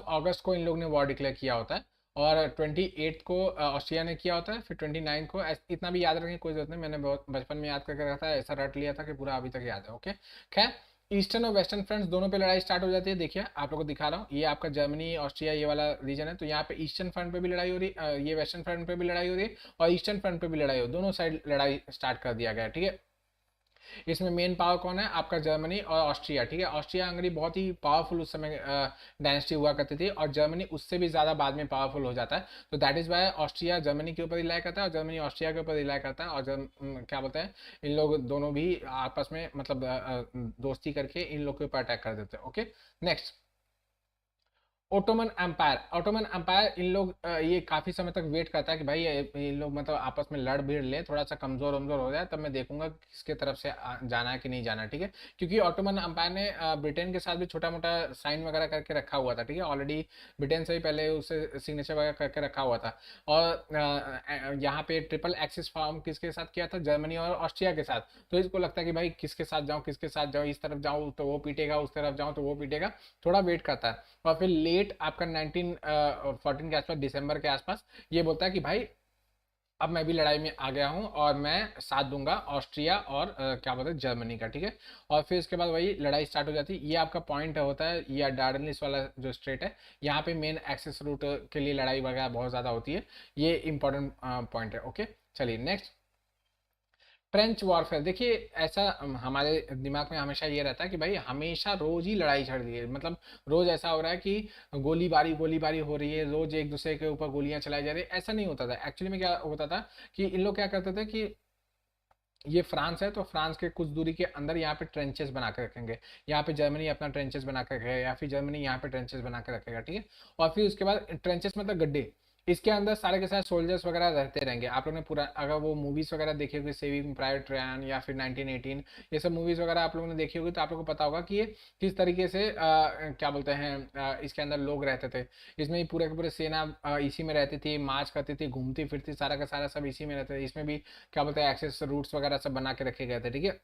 अगस्त को इन लोग ने वॉर डिक्लेयर किया होता है। और 28 को ऑस्ट्रिया ने किया होता है, फिर 29 को, इतना भी याद रखने की कोई जरूरत नहीं, मैंने बहुत बचपन में याद करके रखा था, ऐसा रट लिया था कि पूरा अभी तक याद है, ओके। खैर, ईस्टर्न और वेस्टर्न फ्रंट्स दोनों पे लड़ाई स्टार्ट हो जाती है। देखिए आप लोगों को दिखा रहा हूँ, ये आपका जर्मनी ऑस्ट्रिया ये वाला रीजन है, तो यहाँ पे ईस्टर्न फ्रंट पे भी लड़ाई हो रही है, ये वेस्टर्न फ्रंट पे भी लड़ाई हो रही है और ईस्टर्न फ्रंट पे भी लड़ाई हो, दोनों साइड लड़ाई स्टार्ट कर दिया गया, ठीक है। इसमें मेन पावर कौन है, आपका जर्मनी और ऑस्ट्रिया, ठीक है। ऑस्ट्रिया हंगरी बहुत ही पावरफुल उस समय डायनेस्टी हुआ करती थी और जर्मनी उससे भी ज़्यादा बाद में पावरफुल हो जाता है। तो that is why Austria Germany के ऊपर रिलाई करता है और जर्मनी ऑस्ट्रिया के ऊपर रिलाई करता है और क्या बोलते हैं, इन लोग दोनों भी आपस में मतलब दोस्ती करके इन लोग के ऊपर अटैक कर देते हैं, okay. Next, Ottoman Empire. Ottoman Empire इन लोग ये काफी समय तक वेट करता है कि भाई इन लोग मतलब आपस में लड़ भिड़ ले, थोड़ा सा कमजोर वमजोर हो जाए तब मैं देखूंगा किसके तरफ से जाना है कि नहीं जाना, ठीक है। क्योंकि ओटोमन एम्पायर ने ब्रिटेन के साथ भी छोटा मोटा साइन वगैरह करके रखा हुआ था, ठीक है। ऑलरेडी ब्रिटेन से ही पहले उसे सिग्नेचर वगैरह करके रखा हुआ था। और यहाँ पे ट्रिपल एक्सिस फॉर्म किसके साथ किया था, जर्मनी और ऑस्ट्रिया के साथ। तो इसको लगता है कि भाई किसके साथ जाऊँ किसके साथ जाऊँ, इस तरफ जाऊँ तो वो पीटेगा, उस तरफ जाऊँ तो वो पीटेगा, थोड़ा वेट करता है। और फिर लेट आपका 1914 के आसपास, दिसंबर के आसपास ये बोलता है कि भाई अब मैं भी लड़ाई में आ गया हूं और मैं साथ दूंगा ऑस्ट्रिया और क्या बोलते हैं जर्मनी का, ठीक है। और फिर इसके बाद वही लड़ाई स्टार्ट हो जाती है। ये आपका पॉइंट होता है, ये डार्डनलिस वाला जो स्ट्रेट है, यहाँ पे मेन एक्सेस रूट के लिए लड़ाई वगैरह बहुत ज़्यादा होती है, ये इंपॉर्टेंट पॉइंट है, ओके। चलिए नेक्स्ट, ट्रेंच वॉरफेयर। देखिए ऐसा हमारे दिमाग में हमेशा ये रहता है कि भाई हमेशा रोज ही लड़ाई झड़ रही है, मतलब रोज ऐसा हो रहा है कि गोलीबारी हो रही है, रोज एक दूसरे के ऊपर गोलियां चलाई जा रही है। ऐसा नहीं होता था एक्चुअली में, क्या होता था कि इन लोग क्या करते थे कि ये फ्रांस है तो फ्रांस के कुछ दूरी के अंदर यहाँ पे ट्रेंचेस बना के रखेंगे, यहाँ पे जर्मनी अपना ट्रेंचेस बना के रखेगा या फिर जर्मनी यहाँ पे ट्रेंचेस बना के रखेगा, ठीक है। और फिर उसके बाद ट्रेंचेस मतलब गड्ढे, इसके अंदर सारे के सारे सोल्जर्स वगैरह रहते रहेंगे। आप लोगों ने पूरा अगर वो मूवीज वगैरह देखी होगी, सेविंग प्राइवेट रैन या फिर 1918, ये सब मूवीज वगैरह आप लोगों ने देखी होगी तो आप लोगों को पता होगा कि ये किस तरीके से क्या बोलते हैं इसके अंदर लोग रहते थे। इसमें भी पूरे के पूरे सेना इसी में रहती थी, मार्च करती थी, घूमती फिरती, सारा का सारा सब इसी में रहते थे। इसमें भी क्या बोलते हैं एक्सेस रूट्स वगैरह सब बना के रखे गए थे, ठीक है।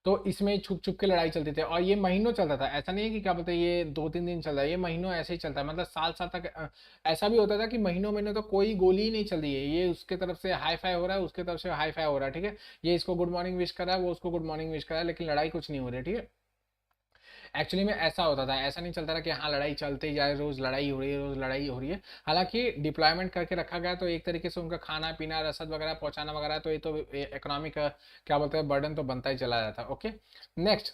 तो इसमें छुप छुप के लड़ाई चलती थी और ये महीनों चलता था, ऐसा नहीं है कि क्या बोलते हैं ये 2-3 दिन चल रहा है, ये महीनों ऐसे ही चलता है, मतलब साल साल तक ऐसा भी होता था कि महीनों महीनों तो कोई गोली ही नहीं चल रही है, ये उसके तरफ से हाई फाई हो रहा है, उसके तरफ से हाई फाई हो रहा है, ठीक है। ये इसको गुड मॉर्निंग विश कर रहा है, वो उसको गुड मॉर्निंग विश कर रहा है, लेकिन लड़ाई कुछ नहीं हो रही है, ठीक है। एक्चुअली में ऐसा होता था, ऐसा नहीं चलता था कि हाँ लड़ाई चलते ही जाए, रोज लड़ाई हो रही है, रोज लड़ाई हो रही है। हालांकि डिप्लॉयमेंट करके रखा गया तो एक तरीके से उनका खाना पीना रसद वगैरह पहुंचाना वगैरह, तो ये तो इकोनॉमिक क्या बोलते हैं बर्डन तो बनता ही चला जाता। ओके, नेक्स्ट,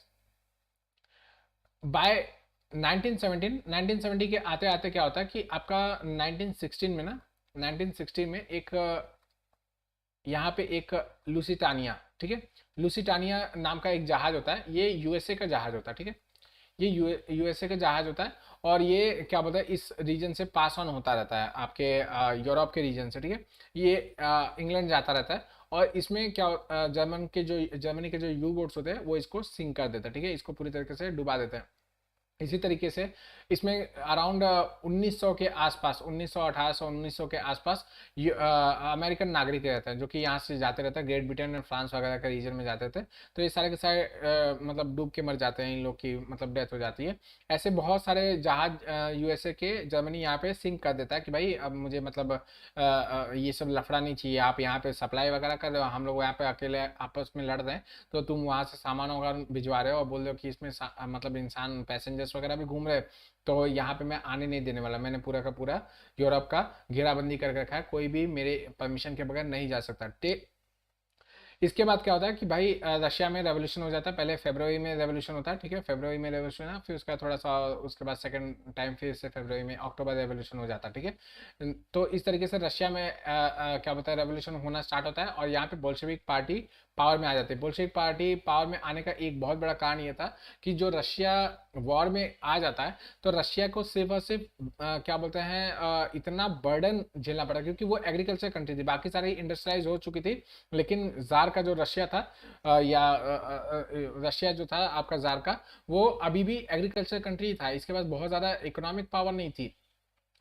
बाय 1970 के आते आते क्या होता है कि आपका 1916 में ना, 1916 में एक यहाँ पे एक लुसिटानिया, ठीक है, लुसिटानिया नाम का एक जहाज होता है, ये यूएसए का जहाज होता है, ठीक है, ये यूएसए का जहाज होता है। और ये क्या बोलता है इस रीजन से पास ऑन होता रहता है आपके यूरोप के रीजन से, ठीक है, ये इंग्लैंड जाता रहता है। और इसमें क्या जर्मनी के जो यू बोट्स होते हैं वो इसको सिंक कर देते हैं, ठीक है, इसको पूरी तरीके से डुबा देते हैं। इसी तरीके से इसमें अराउंड 1900 के आसपास, 1900 1800 1900 के आसपास अमेरिकन नागरिक रहते हैं जो कि यहाँ से जाते रहते हैं, ग्रेट ब्रिटेन और फ्रांस वगैरह के रीजन में जाते थे। तो ये सारे के सारे मतलब डूब के मर जाते हैं, इन लोग की मतलब डेथ हो जाती है। ऐसे बहुत सारे जहाज यूएसए के जर्मनी यहाँ पे सिंक कर देता है कि भाई अब मुझे मतलब ये सब लफड़ा नहीं चाहिए, आप यहाँ पे सप्लाई वगैरह कर रहे हो, हम लोग यहाँ पे अकेले आपस में लड़ रहे हैं, तो तुम वहां से सामान वगैरह भिजवा रहे हो और बोल रहे हो कि इसमें मतलब इंसान पैसेंजर्स वगैरह भी घूम रहे हैं, तो यहाँ पे मैं आने नहीं देने वाला, मैंने पूरा का पूरा यूरोप का घेराबंदी करके रखा है, कोई भी मेरे परमिशन के बगैर नहीं जा सकता। इसके बाद क्या होता है कि भाई रशिया में रेवोल्यूशन हो जाता है, पहले फरवरी में रेवोल्यूशन होता है, ठीक है, फरवरी में रेवोल्यूशन है, फिर उसका थोड़ा सा उसके बाद सेकंड टाइम फिर से फरवरी में अक्टूबर रेवोल्यूशन हो जाता है, ठीक है। तो इस तरीके से रशिया में क्या बोलता है रेवोल्यूशन होना स्टार्ट होता है और यहाँ पे बोल्शेविक पार्टी पावर में आ जाती है। बोल्शेविक पार्टी पावर में आने का एक बहुत बड़ा कारण ये था कि जो रशिया वॉर में आ जाता है तो रशिया को सिर्फ और सिर्फ क्या बोलते हैं इतना बर्डन झेलना पड़ा, क्योंकि वो एग्रीकल्चर कंट्री थी, बाकी सारी इंडस्ट्रियलाइज हो चुकी थी, लेकिन जार का जो रशिया था रशिया जो था आपका जार का, वो अभी भी एग्रीकल्चर कंट्री था, इसके पास बहुत ज़्यादा इकोनॉमिक पावर नहीं थी,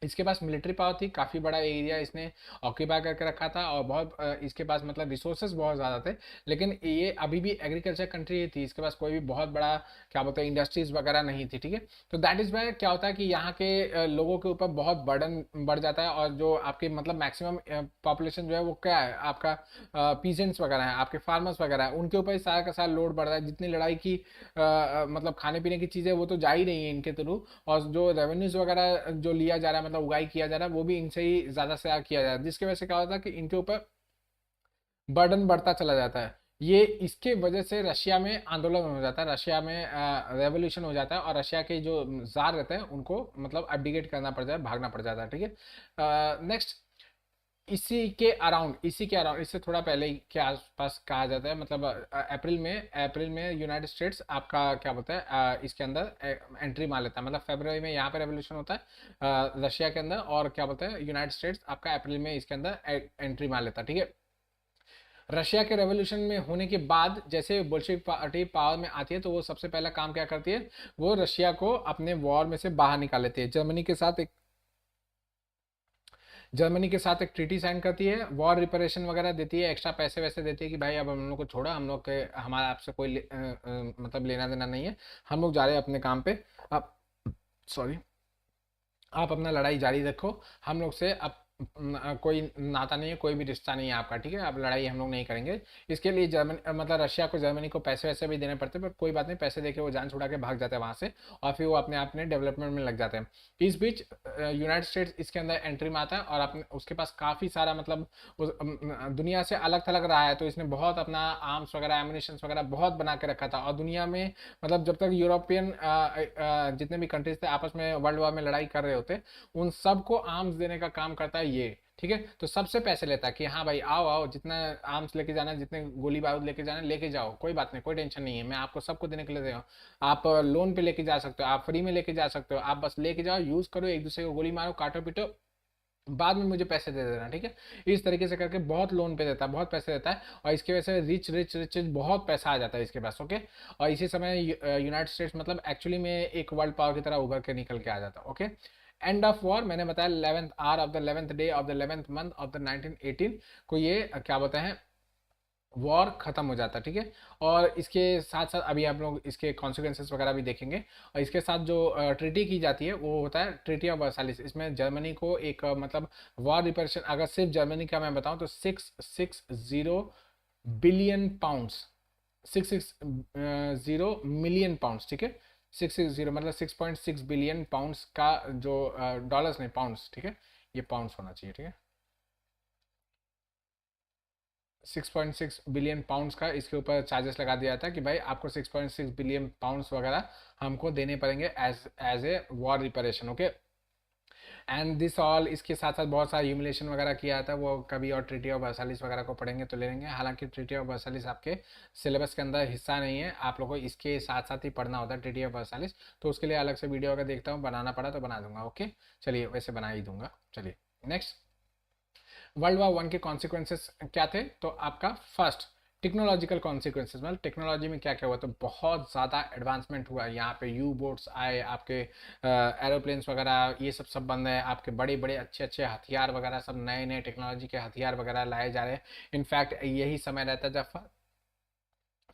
इसके पास मिलिट्री पावर थी, काफ़ी बड़ा एरिया इसने ऑक्यूपाई करके रखा था और बहुत इसके पास मतलब रिसोर्सेज बहुत ज़्यादा थे, लेकिन ये अभी भी एग्रीकल्चर कंट्री ही थी, इसके पास कोई भी बहुत बड़ा क्या बोलते हैं इंडस्ट्रीज वगैरह नहीं थी, ठीक है। तो दैट इज़ वाई क्या होता है कि यहाँ के लोगों के ऊपर बहुत बर्डन बढ़ जाता है, और जो आपके मतलब मैक्सिमम पॉपुलेशन जो है वो क्या है आपका पीजेंट्स वगैरह है, आपके फार्मर्स वगैरह है, उनके ऊपर सारा का सारा लोड बढ़ रहा है, जितनी लड़ाई की मतलब खाने पीने की चीज़ें वो तो जा ही रही है इनके थ्रू, और जो रेवेन्यूज वगैरह जो लिया जा रहा है मतलब उगाई किया जा रहा है वो भी इनसे ही ज़्यादा से ज़्यादा किया जा रहा है, जिसकी वजह से क्या होता है कि इनके ऊपर बर्डन बढ़ता चला जाता है। ये इसके वजह से रशिया में आंदोलन हो जाता है, रशिया में रेवोल्यूशन हो जाता है और रशिया के जो जार रहते हैं उनको मतलब अब्डिकेट करना पड़ जाता है, भागना पड़ जाता है, ठीक है। नेक्स्ट, इसी के अराउंड इससे थोड़ा पहले के आसपास कहा जाता है, मतलब अप्रैल में यूनाइटेड स्टेट्स आपका क्या बोलता है इसके अंदर एंट्री मार लेता है, मतलब फरवरी में यहाँ पे रेवोल्यूशन होता है रशिया के अंदर, और क्या बोलते हैं यूनाइटेड स्टेट्स आपका अप्रैल में इसके अंदर एंट्री मार लेता है, ठीक है। रशिया के रेवोल्यूशन में होने के बाद जैसे बोल्शेविक पार्टी पावर में आती है तो वो सबसे पहला काम क्या करती है, वो रशिया को अपने वॉर में से बाहर निकाल लेती है, जर्मनी के साथ एक ट्रीटी साइन करती है, वॉर रिपरेशन वगैरह देती है, एक्स्ट्रा पैसे वैसे देती है कि भाई अब हम लोग को छोड़ा, हम लोग के हमारा आपसे कोई मतलब लेना देना नहीं है, हम लोग जा रहे हैं अपने काम पे, आप सॉरी आप अपना लड़ाई जारी रखो, हम लोग से अब कोई नाता नहीं है, कोई भी रिश्ता नहीं है आपका, ठीक है, अब लड़ाई हम लोग नहीं करेंगे। इसके लिए मतलब रशिया को जर्मनी को पैसे वैसे भी देने पड़ते हैं, पर कोई बात नहीं, पैसे देके वो जान छुड़ा के भाग जाते हैं वहां से, और फिर वो अपने अपने डेवलपमेंट में लग जाते हैं। इस बीच यूनाइटेड स्टेट्स इसके अंदर एंट्री में आता है और अपने उसके पास काफ़ी सारा मतलब दुनिया से अलग थलग रहा है, तो इसने बहुत अपना आर्म्स वगैरह एमिनेशन वगैरह बहुत बना के रखा था, और दुनिया में मतलब जब तक यूरोपियन जितने भी कंट्रीज थे आपस में वर्ल्ड वॉर में लड़ाई कर रहे होते, उन सबको आर्म्स देने का काम करता है ये, ठीक है। तो सबसे पैसे लेता है कि हाँ भाई आओ आओ, जितना आर्म्स लेके जाना है, जितने गोली बारूद लेके जाना है लेके जाओ, कोई बात नहीं, कोई टेंशन नहीं है, मैं आपको सबको देने के लिए दे रहा हूँ, आप लोन पे लेके जा सकते हो, आप फ्री में लेके जा सकते हो, आप बस लेके जाओ, यूज करो, एक दूसरे को गोली मारो, काटो पीटो, बाद में मुझे पैसे दे देना, ठीक है। इस तरीके से करके बहुत लोन पे देता है, बहुत पैसे देता है, और इसकी वजह से रिच रिच रिच बहुत पैसा आ जाता है इसके पास, ओके। और इसी समय यूनाइटेड स्टेट्स मतलब एक्चुअली में एक वर्ल्ड पावर की तरह उभर के निकल के आ जाता है, ओके। एंड ऑफ वॉर मैंने बताया 11th hour of the 11th day of the 11th month of the 1918 को ये क्या बोलते हैं वॉर खत्म हो जाता है, ठीक है। और इसके साथ साथ अभी आप लोग इसके कॉन्सिक्वेंसेस वगैरह भी देखेंगे, और इसके साथ जो ट्रीटी की जाती है वो होता है ट्रीटी ऑफ वर्साइलिस, इसमें जर्मनी को एक मतलब वॉर रिपेरेशन, अगर सिर्फ जर्मनी का मैं बताऊं तो 660 बिलियन पाउंड्स, 660 मिलियन पाउंड्स, ठीक है, 660 मतलब 6.6 बिलियन पाउंड्स का जो डॉलर्स नहीं पाउंड्स, ठीक है, ये पाउंड्स होना चाहिए, ठीक है, 6.6 बिलियन पाउंड्स का इसके ऊपर चार्जेस लगा दिया था कि भाई आपको 6.6 बिलियन पाउंड्स वगैरह हमको देने पड़ेंगे as as a war reparation, okay. And this all, इसके साथ साथ बहुत सारा ह्यूमिलेशन वगैरह किया था, वो कभी और ट्रीटी ऑफ वर्साइलिस वगैरह को पढ़ेंगे तो ले लेंगे। हालांकि ट्रीटी ऑफ वर्साइलिस आपके सिलेबस के अंदर हिस्सा नहीं है, आप लोगों को इसके साथ साथ ही पढ़ना होता है ट्रीटी ऑफ वर्साइलिस, तो उसके लिए अलग से वीडियो अगर देखता हूँ, बनाना पड़ा तो बना दूंगा, ओके। चलिए, वैसे बना ही दूंगा। चलिए नेक्स्ट, वर्ल्ड वॉर वन के कॉन्सिक्वेंसेस क्या थे? तो आपका फर्स्ट, टेक्नोलॉजिकल कॉन्सिक्वेंसेस, मतलब टेक्नोलॉजी में क्या क्या हुआ, तो बहुत ज़्यादा एडवांसमेंट हुआ है। यहाँ पे यू बोट्स आए, आपके एरोप्लेन्स वगैरह ये सब बंद है, आपके बड़े बड़े अच्छे अच्छे हथियार वगैरह, सब नए नए टेक्नोलॉजी के हथियार वगैरह लाए जा रहे हैं। इनफैक्ट यही समय रहता है जब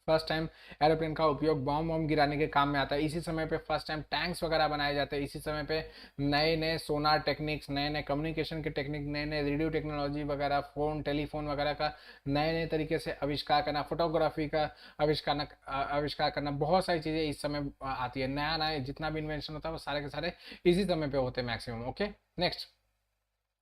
फर्स्ट टाइम एरोप्लेन का उपयोग बॉम्ब वॉम्ब गिराने के काम में आता है। इसी समय पे फर्स्ट टाइम टैंक्स वगैरह बनाए जाते हैं। इसी समय पे नए नए सोनार टेक्निक्स, नए नए कम्युनिकेशन के टेक्निक, नए नए रेडियो टेक्नोलॉजी वगैरह, फोन टेलीफोन वगैरह का नए नए तरीके से आविष्कार करना, फोटोग्राफी का आविष्कार करना, बहुत सारी चीज़ें इस समय आती है। नया नया जितना भी इन्वेंशन होता है वो सारे के सारे इसी समय पे होते हैं maximum, okay. Next,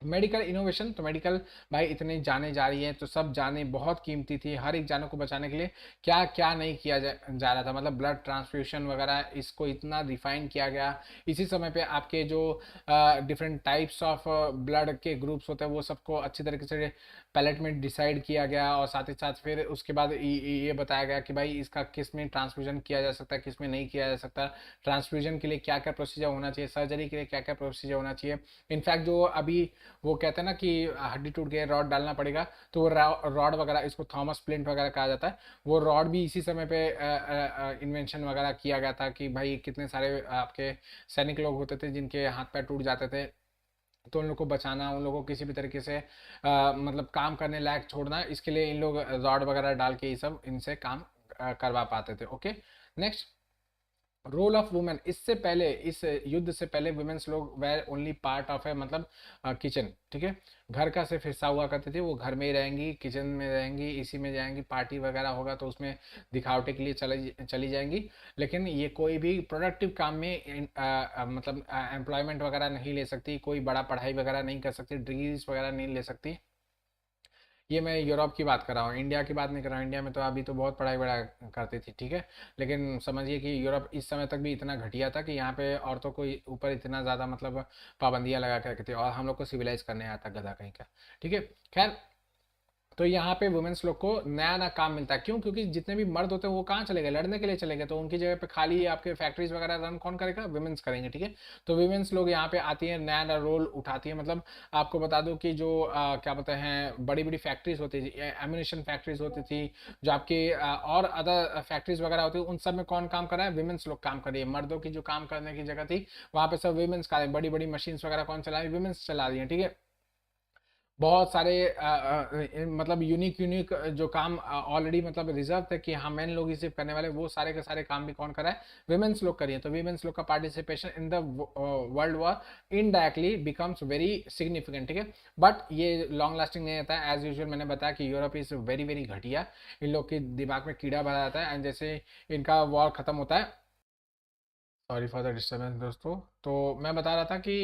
medical innovation, तो मेडिकल भाई इतनी जाने जा रही है, तो सब जाने बहुत कीमती थी, हर एक जान को बचाने के लिए क्या क्या नहीं किया जा रहा था, मतलब ब्लड ट्रांसफ्यूशन वगैरह, इसको इतना रिफाइन किया गया। इसी समय पे आपके जो डिफरेंट टाइप्स ऑफ ब्लड के ग्रुप्स होते हैं वो सबको अच्छी तरीके से पैलेट में डिसाइड किया गया, और साथ ही साथ फिर उसके बाद ये बताया गया कि भाई इसका किस में ट्रांसफ्यूजन किया जा सकता है, किस में नहीं किया जा सकता, ट्रांसफ्यूजन के लिए क्या क्या प्रोसीजर होना चाहिए, सर्जरी के लिए क्या क्या प्रोसीजर होना चाहिए। इनफैक्ट जो अभी वो कहते हैं ना कि हड्डी टूट गई, रॉड डालना पड़ेगा, तो वो रॉड वगैरह, इसको थॉमस प्लिंट वगैरह कहा जाता है, वो रॉड भी इसी समय पे इन्वेंशन वगैरह किया गया था कि भाई कितने सारे आपके सैनिक लोग होते थे जिनके हाथ पैर टूट जाते थे, तो उन लोग को बचाना, उन लोगों को किसी भी तरीके से मतलब काम करने लायक छोड़ना, इसके लिए इन लोग रॉड वगैरह डाल के ये सब इनसे काम करवा पाते थे, okay. Next, role of women, इससे पहले, इस युद्ध से पहले वुमेन्स लोग वेर ओनली पार्ट ऑफ है, मतलब किचन, ठीक है, घर का सिर्फ हिस्सा हुआ करते थे, वो घर में ही रहेंगी, किचन में रहेंगी, इसी में जाएंगी, पार्टी वगैरह होगा तो उसमें दिखावटे के लिए चली जाएंगी, लेकिन ये कोई भी प्रोडक्टिव काम में मतलब एम्प्लॉयमेंट वगैरह नहीं ले सकती, कोई बड़ा पढ़ाई वगैरह नहीं कर सकती, डिग्रीज वगैरह नहीं ले सकती। ये मैं यूरोप की बात कर रहा हूँ, इंडिया की बात नहीं कर रहा हूँ। इंडिया में तो अभी तो बहुत पढ़ाई बड़ा करती थी, ठीक है, लेकिन समझिए कि यूरोप इस समय तक भी इतना घटिया था कि यहाँ पे औरतों को ऊपर इतना ज़्यादा मतलब पाबंदियाँ लगा के रखी थी, और हम लोग को सिविलाइज करने आया था गधा कहीं का, ठीक है। खैर, तो यहाँ पे वुमेन्स लोग को नया नया काम मिलता है, क्यों? क्योंकि जितने भी मर्द होते हैं वो कहाँ चले गए, लड़ने के लिए चले गए, तो उनकी जगह पे खाली आपके फैक्ट्रीज वगैरह रन कौन करेगा? वुमेन्स करेंगे, ठीक है। तो वुमेन्स लोग यहाँ पे आती है, नया नया रोल उठाती है। मतलब आपको बता दूं कि जो क्या बोलते हैं, बड़ी बड़ी फैक्ट्रीज होती थी, एम्यूनेशन फैक्ट्रीज होती थी, जो आपकी और अदर फैक्ट्रीज वगैरह होती है, उन सब में कौन काम कर रहा है? वुमेन्स लोग काम कर रही है। मर्दों की जो काम करने की जगह थी वहाँ पे सब वुमेन्स का, बड़ी बड़ी मशीन्स वगैरह कौन चला रही है? वुमेन्स चला रही है, ठीक है। बहुत सारे मतलब यूनिक यूनिक जो काम ऑलरेडी मतलब रिजर्व थे कि हाँ मेन लोग ही सिर्फ करने वाले, वो सारे के सारे काम भी कौन कर रहा है? विमेंस लोग करिए। तो विमेंस लोग का participation in the world war indirectly becomes very significant, ठीक है। बट ये लॉन्ग लास्टिंग नहीं रहता है। एज यूजुअल मैंने बताया कि यूरोप इज वेरी वेरी घटिया, इन लोग के दिमाग में कीड़ा भरा जाता है, एंड जैसे इनका वॉर खत्म होता है, सॉरी फॉर द डिस्टर्बेंस दोस्तों, तो मैं बता रहा था कि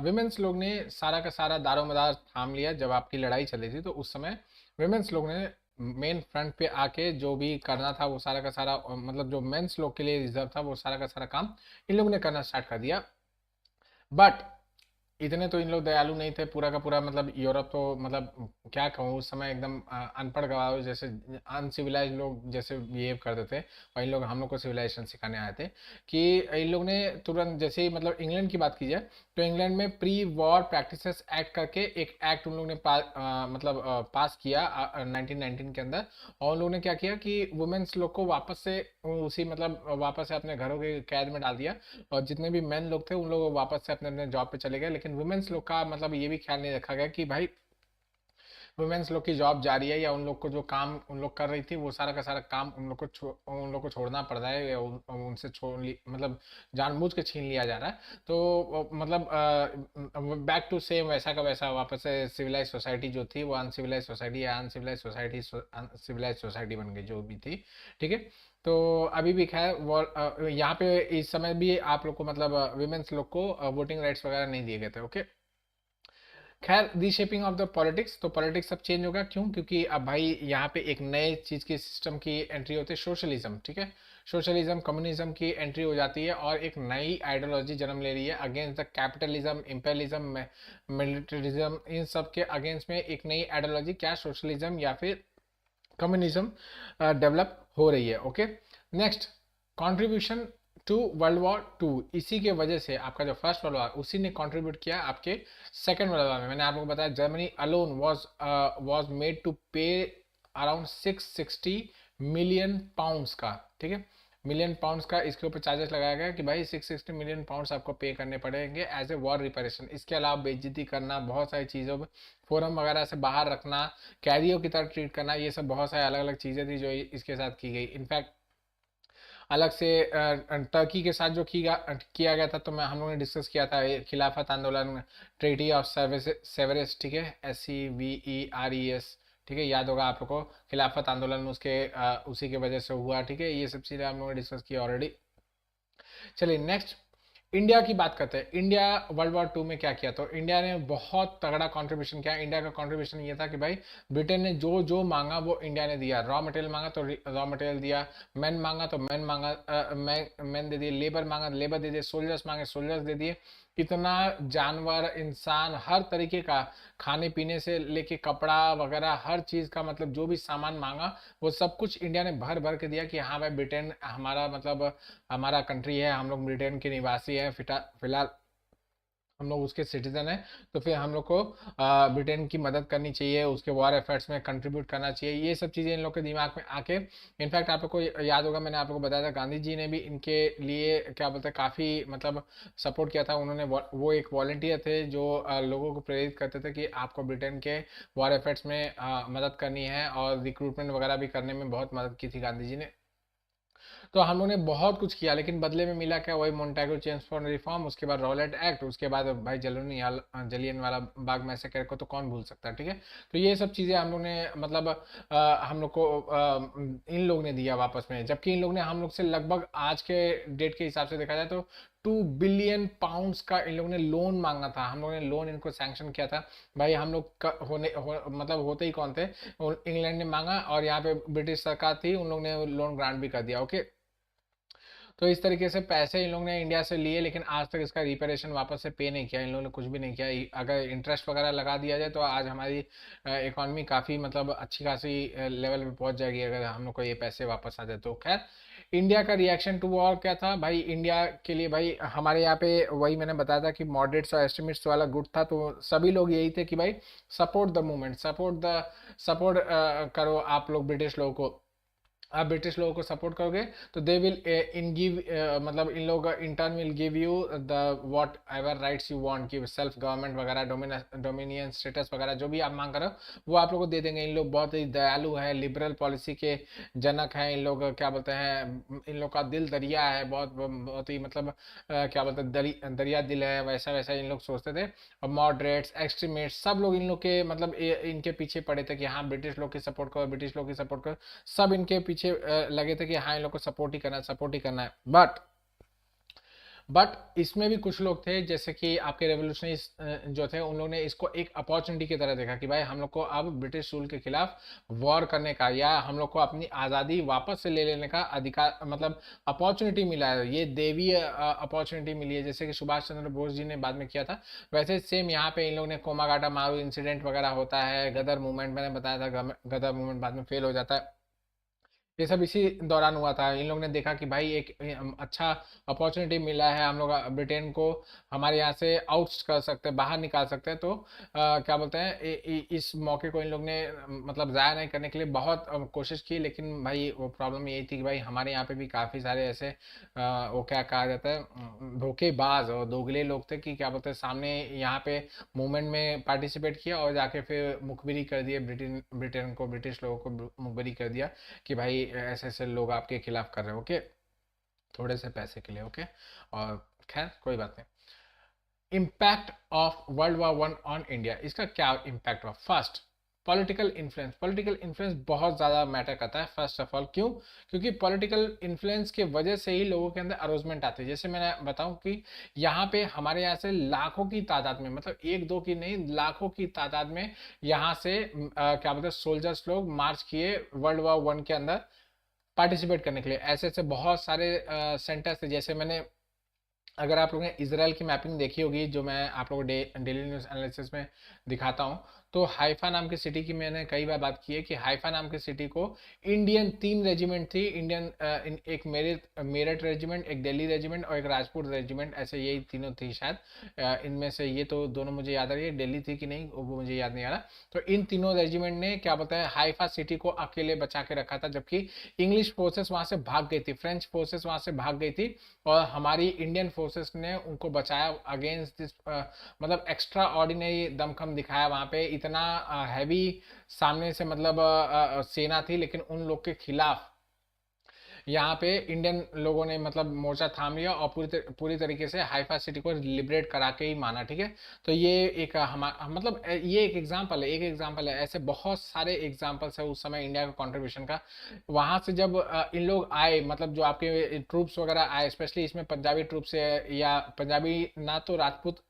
विमेंस लोग ने सारा का सारा दारोमदार थाम लिया जब आपकी लड़ाई चली थी, तो उस समय विमेंस लोग ने मेन फ्रंट पे आके जो भी करना था वो सारा का सारा मतलब जो मेंस लोग के लिए रिजर्व था वो सारा का सारा काम इन लोगों ने करना स्टार्ट कर दिया। बट इतने तो इन लोग दयालु नहीं थे, पूरा का पूरा मतलब यूरोप तो मतलब क्या कहूँ, उस समय एकदम अनपढ़ गवाह जैसे अनसिविलाइज लोग जैसे बिहेव करते थे, और इन लोग हम लोग को सिविलाइजेशन सिखाने आए थे कि इन लोग ने तुरंत जैसे ही मतलब इंग्लैंड की बात की जाए तो इंग्लैंड में प्री वॉर प्रैक्टिसेस एक्ट करके एक एक्ट उन लोग ने मतलब पास किया 1919 के अंदर, और उन लोगों ने क्या किया कि वुमेन्स लोग को वापस से उसी मतलब वापस से अपने घरों के कैद में डाल दिया, और जितने भी मेन लोग थे उन लोग वापस से अपने अपने जॉब पे चले गए। लेकिन वुमेन्स लोग का मतलब ये भी ख्याल नहीं रखा गया कि भाई वुमेन्स लोग की जॉब जारी है, या उन लोग को जो काम उन लोग कर रही थी वो सारा का सारा काम उन लोग को छोड़ना पड़ रहा है, या उनसे मतलब जानबूझ के छीन लिया जा रहा है। तो मतलब बैक टू सेम वैसा का वैसा वापस से सिविलाइज सोसाइटी जो थी वो अनसिविलाइज सोसाइटी, या अनसिविलाइज सोसाइटी सिविलाइज सोसाइटी बन गई जो भी थी, ठीक है। तो अभी भी खैर यहाँ पे इस समय भी आप लोग को मतलब विमेंस लोग को वोटिंग राइट्स वगैरह नहीं दिए गए थे। ओके, खैर रीशेपिंग ऑफ द पॉलिटिक्स, तो पॉलिटिक्स सब चेंज होगा, क्यों? क्योंकि अब भाई यहाँ पे एक नए चीज की सिस्टम की एंट्री होती है, सोशलिज्म। ठीक है, सोशलिज्म कम्युनिज्म की एंट्री हो जाती है और एक नई आइडियोलॉजी जन्म ले रही है against the capitalism, imperialism, militarism. इन सब के अगेंस्ट में एक नई आइडियोलॉजी, क्या, सोशलिज्म या फिर कम्युनिज्म डेवलप हो रही है। Okay, next, contribution to World War two. इसी के वजह से आपका जो फर्स्ट वर्ल्ड वॉर, उसी ने कंट्रीब्यूट किया आपके सेकेंड वर्ल्ड वॉर में। मैंने आप लोगों को बताया Germany alone was made to pay around 660 million pounds का। ठीक है, मिलियन पाउंड्स का इसके ऊपर चार्जेस लगाया गया कि भाई 660 मिलियन पाउंड्स आपको पे करने पड़ेंगे एज ए वॉर रिपेरेशन। इसके अलावा बेइज्जती करना, बहुत सारी चीज़ों पर फोरम वगैरह से बाहर रखना, कैरियो की तरह ट्रीट करना, ये सब बहुत सारी अलग अलग चीज़ें थी जो इसके साथ की गई। इनफैक्ट अलग से टर्की के साथ जो किया गया था, तो मैं हम लोगों ने डिस्कस किया था खिलाफत आंदोलन, ट्रेटी ऑफ सेवरेस। ठीक है, SEVERES। ठीक है, याद होगा आप लोग को, खिलाफत आंदोलन में उसके उसी के वजह से हुआ। ठीक है, ये सब चीज़ें हम लोगों ने डिस्कस किया ऑलरेडी। चलिए नेक्स्ट, इंडिया की बात करते हैं। इंडिया वर्ल्ड वॉर टू में क्या किया? तो इंडिया ने बहुत तगड़ा कंट्रीब्यूशन किया। इंडिया का कंट्रीब्यूशन ये था कि भाई ब्रिटेन ने जो जो मांगा वो इंडिया ने दिया। रॉ मटेरियल मांगा तो रॉ मटेरियल दिया, मैन मांगा तो मैन मांगा, मैन दे दिए, लेबर मांगा लेबर दे दिए, सोल्जर्स मांगे सोल्जर्स दे दिए। इतना जानवर, इंसान, हर तरीके का, खाने पीने से लेके कपड़ा वगैरह हर चीज़ का, मतलब जो भी सामान मांगा वो सब कुछ इंडिया ने भर भर के दिया कि हाँ भाई ब्रिटेन हमारा मतलब हमारा कंट्री है, हम लोग ब्रिटेन के निवासी हैं, फिलहाल हम लोग उसके सिटीजन हैं, तो फिर हम लोग को ब्रिटेन की मदद करनी चाहिए, उसके वॉर एफर्ट्स में कंट्रीब्यूट करना चाहिए। ये सब चीज़ें इन लोग के दिमाग में आके, इनफैक्ट आप लोग को याद होगा मैंने आप लोग को बताया था गांधी जी ने भी इनके लिए क्या बोलते हैं काफ़ी मतलब सपोर्ट किया था। उन्होंने वो एक वॉलंटियर थे जो लोगों को प्रेरित करते थे कि आपको ब्रिटेन के वॉर एफर्ट्स में मदद करनी है, और रिक्रूटमेंट वगैरह भी करने में बहुत मदद की थी गांधी जी ने। तो हम लोगों ने बहुत कुछ किया, लेकिन बदले में मिला क्या? वही मोन्टेगो चेम्स फॉर रिफॉर्म, उसके बाद रॉलेट एक्ट, उसके बाद भाई जलियन वाला बाग मैसेकर को तो कौन भूल सकता है। ठीक है, तो ये सब चीज़ें हम लोग ने मतलब हम लोग को इन लोग ने दिया वापस में, जबकि इन लोग ने हम लोग से लगभग आज के डेट के हिसाब से देखा जाए तो 2 बिलियन पाउंड्स का इन लोगों ने लोन मांगा था। हम लोगों ने लोन इनको सैंक्शन किया था। भाई हम लोग मतलब होते ही कौन थे, इंग्लैंड ने मांगा और यहाँ पे ब्रिटिश सरकार थी, उन लोग ने लोन ग्रांट भी कर दिया। ओके, तो इस तरीके से पैसे इन लोगों ने इंडिया से लिए, लेकिन आज तक इसका रिपेरेशन वापस से पे नहीं किया इन लोगों ने, कुछ भी नहीं किया। अगर इंटरेस्ट वगैरह लगा दिया जाए तो आज हमारी इकॉनमी काफ़ी मतलब अच्छी खासी लेवल पे पहुंच जाएगी अगर हम लोग को ये पैसे वापस आ जाए तो। खैर, इंडिया का रिएक्शन टू वॉर क्या था भाई? इंडिया के लिए भाई हमारे यहाँ पे वही मैंने बताया था कि मॉडरेट्स और एस्टिमेट्स वाला गुट था, तो सभी लोग यही थे कि भाई सपोर्ट द मूवमेंट, सपोर्ट करो आप लोग ब्रिटिश लोगों को। आप ब्रिटिश लोगों को सपोर्ट करोगे तो दे विल इन गिव मतलब इन लोग in turn will give you the what ever rights you want, कि सेल्फ गवर्नमेंट वगैरह, डोमिनियन स्टेटस वगैरह जो भी आप मांग रहे हो वो आप लोग को दे देंगे। इन लोग बहुत ही दयालु है, लिबरल पॉलिसी के जनक हैं इन लोग। क्या बोलते हैं, इन लोग का दिल दरिया है, बहुत बहुत ही मतलब क्या बोलते हैं दरिया दिल है, वैसा वैसा इन लोग सोचते थे। और मॉडरेट्स, एक्सट्रीमिस्ट, सब लोग इन लोग के मतलब इनके पीछे पड़े थे कि हाँ ब्रिटिश लोग की सपोर्ट करो, ब्रिटिश लोग की सपोर्ट करो। सब इनके पीछे लगे थे कि हाँ इन लोग को सपोर्ट ही करना है, सपोर्ट ही करना है। बट इसमें भी कुछ लोग थे जैसे कि आपके रेवोल्यूशनरी जो थे, उन लोगों ने इसको एक अपॉर्चुनिटी की तरह देखा कि भाई हम लोग को अब ब्रिटिश रूल के खिलाफ वॉर करने का, या हम लोग को अपनी आज़ादी वापस से ले लेने का अधिकार, मतलब अपॉर्चुनिटी मिला है। ये देवीय अपॉर्चुनिटी मिली है, जैसे कि सुभाष चंद्र बोस जी ने बाद में किया था, वैसे सेम यहाँ पे इन लोग ने कोमागाटा मारू इंसिडेंट वगैरह होता है, गदर मूवमेंट मैंने बताया था, गदर मूवमेंट बाद में फेल हो जाता है। ये सब इसी दौरान हुआ था। इन लोग ने देखा कि भाई एक अच्छा अपॉर्चुनिटी मिला है, हम लोग ब्रिटेन को हमारे यहाँ से आउट कर सकते हैं, बाहर निकाल सकते हैं। तो क्या बोलते हैं, इस मौके को इन लोग ने मतलब ज़ाया नहीं करने के लिए बहुत कोशिश की, लेकिन भाई वो प्रॉब्लम यही थी कि भाई हमारे यहाँ पे भी काफ़ी सारे ऐसे वो क्या कहा जाता है धोखेबाज और दोगले लोग थे कि क्या बोलते हैं, सामने यहाँ पे मूवमेंट में पार्टिसिपेट किया और जाके फिर मुखबिरी कर दिए, ब्रिटेन को, ब्रिटिश लोगों को मुखबिरी कर दिया कि भाई ऐसे ऐसे लोग आपके खिलाफ कर रहे हो। ओके, थोड़े से पैसे के लिए। ओके, और खैर कोई बात नहीं। Impact of world war one on India, इसका क्या इम्पैक्ट हुआ? फर्स्ट, पॉलिटिकल इन्फ्लुएंस बहुत ज़्यादा मैटर करता है। फर्स्ट ऑफ ऑल क्यों? क्योंकि पॉलिटिकल इन्फ्लुएंस की वजह से ही लोगों के अंदर अरोजमेंट आती है। जैसे मैंने बताऊं कि यहाँ पे हमारे यहाँ से लाखों की तादाद में, मतलब एक दो की नहीं, लाखों की तादाद में यहाँ से क्या बोलते हैं सोल्जर्स लोग मार्च किए वर्ल्ड वॉर 1 के अंदर पार्टिसिपेट करने के लिए। ऐसे ऐसे बहुत सारे सेंटर्स थे। जैसे मैंने, अगर आप लोगों ने इसराइल की मैपिंग देखी होगी जो मैं आप लोगों को डेली न्यूज़ एनालिसिस में दिखाता हूँ, तो हाइफा नाम की सिटी की मैंने कई बार बात की है कि हाइफा नाम की सिटी को इंडियन 3 रेजिमेंट थी। इंडियन एक मेरठ रेजिमेंट, एक दिल्ली रेजिमेंट और एक राजपूत रेजिमेंट, ऐसे यही तीनों थी शायद। इनमें से ये तो दोनों मुझे याद आ रही है, दिल्ली थी कि नहीं वो मुझे याद नहीं आ रहा। तो इन तीनों रेजिमेंट ने क्या बोलता है हाइफा सिटी को अकेले बचा के रखा था, जबकि इंग्लिश फोर्सेस वहां से भाग गई थी, फ्रेंच फोर्सेस वहां से भाग गई थी, और हमारी इंडियन फोर्सेस ने उनको बचाया अगेंस्ट दिस, मतलब एक्स्ट्रा ऑर्डिनरी दमखम दिखाया वहां पे। इतना हैवी सामने से मतलब सेना थी, लेकिन उन लोग के खिलाफ यहाँ पे इंडियन लोगों ने मतलब मोर्चा थाम लिया और पूरी तरीके से हाइफा सिटी को लिबरेट करा के ही माना। ठीक है, तो ये एक मतलब ये एक एग्जांपल है, ऐसे बहुत सारे एग्जांपल्स है उस समय इंडिया का कंट्रीब्यूशन का। वहां से जब इन लोग आए, मतलब जो आपके ट्रूप्स वगैरह आए, स्पेशली इसमें पंजाबी ट्रूप्स है, या पंजाबी ना तो राजपूत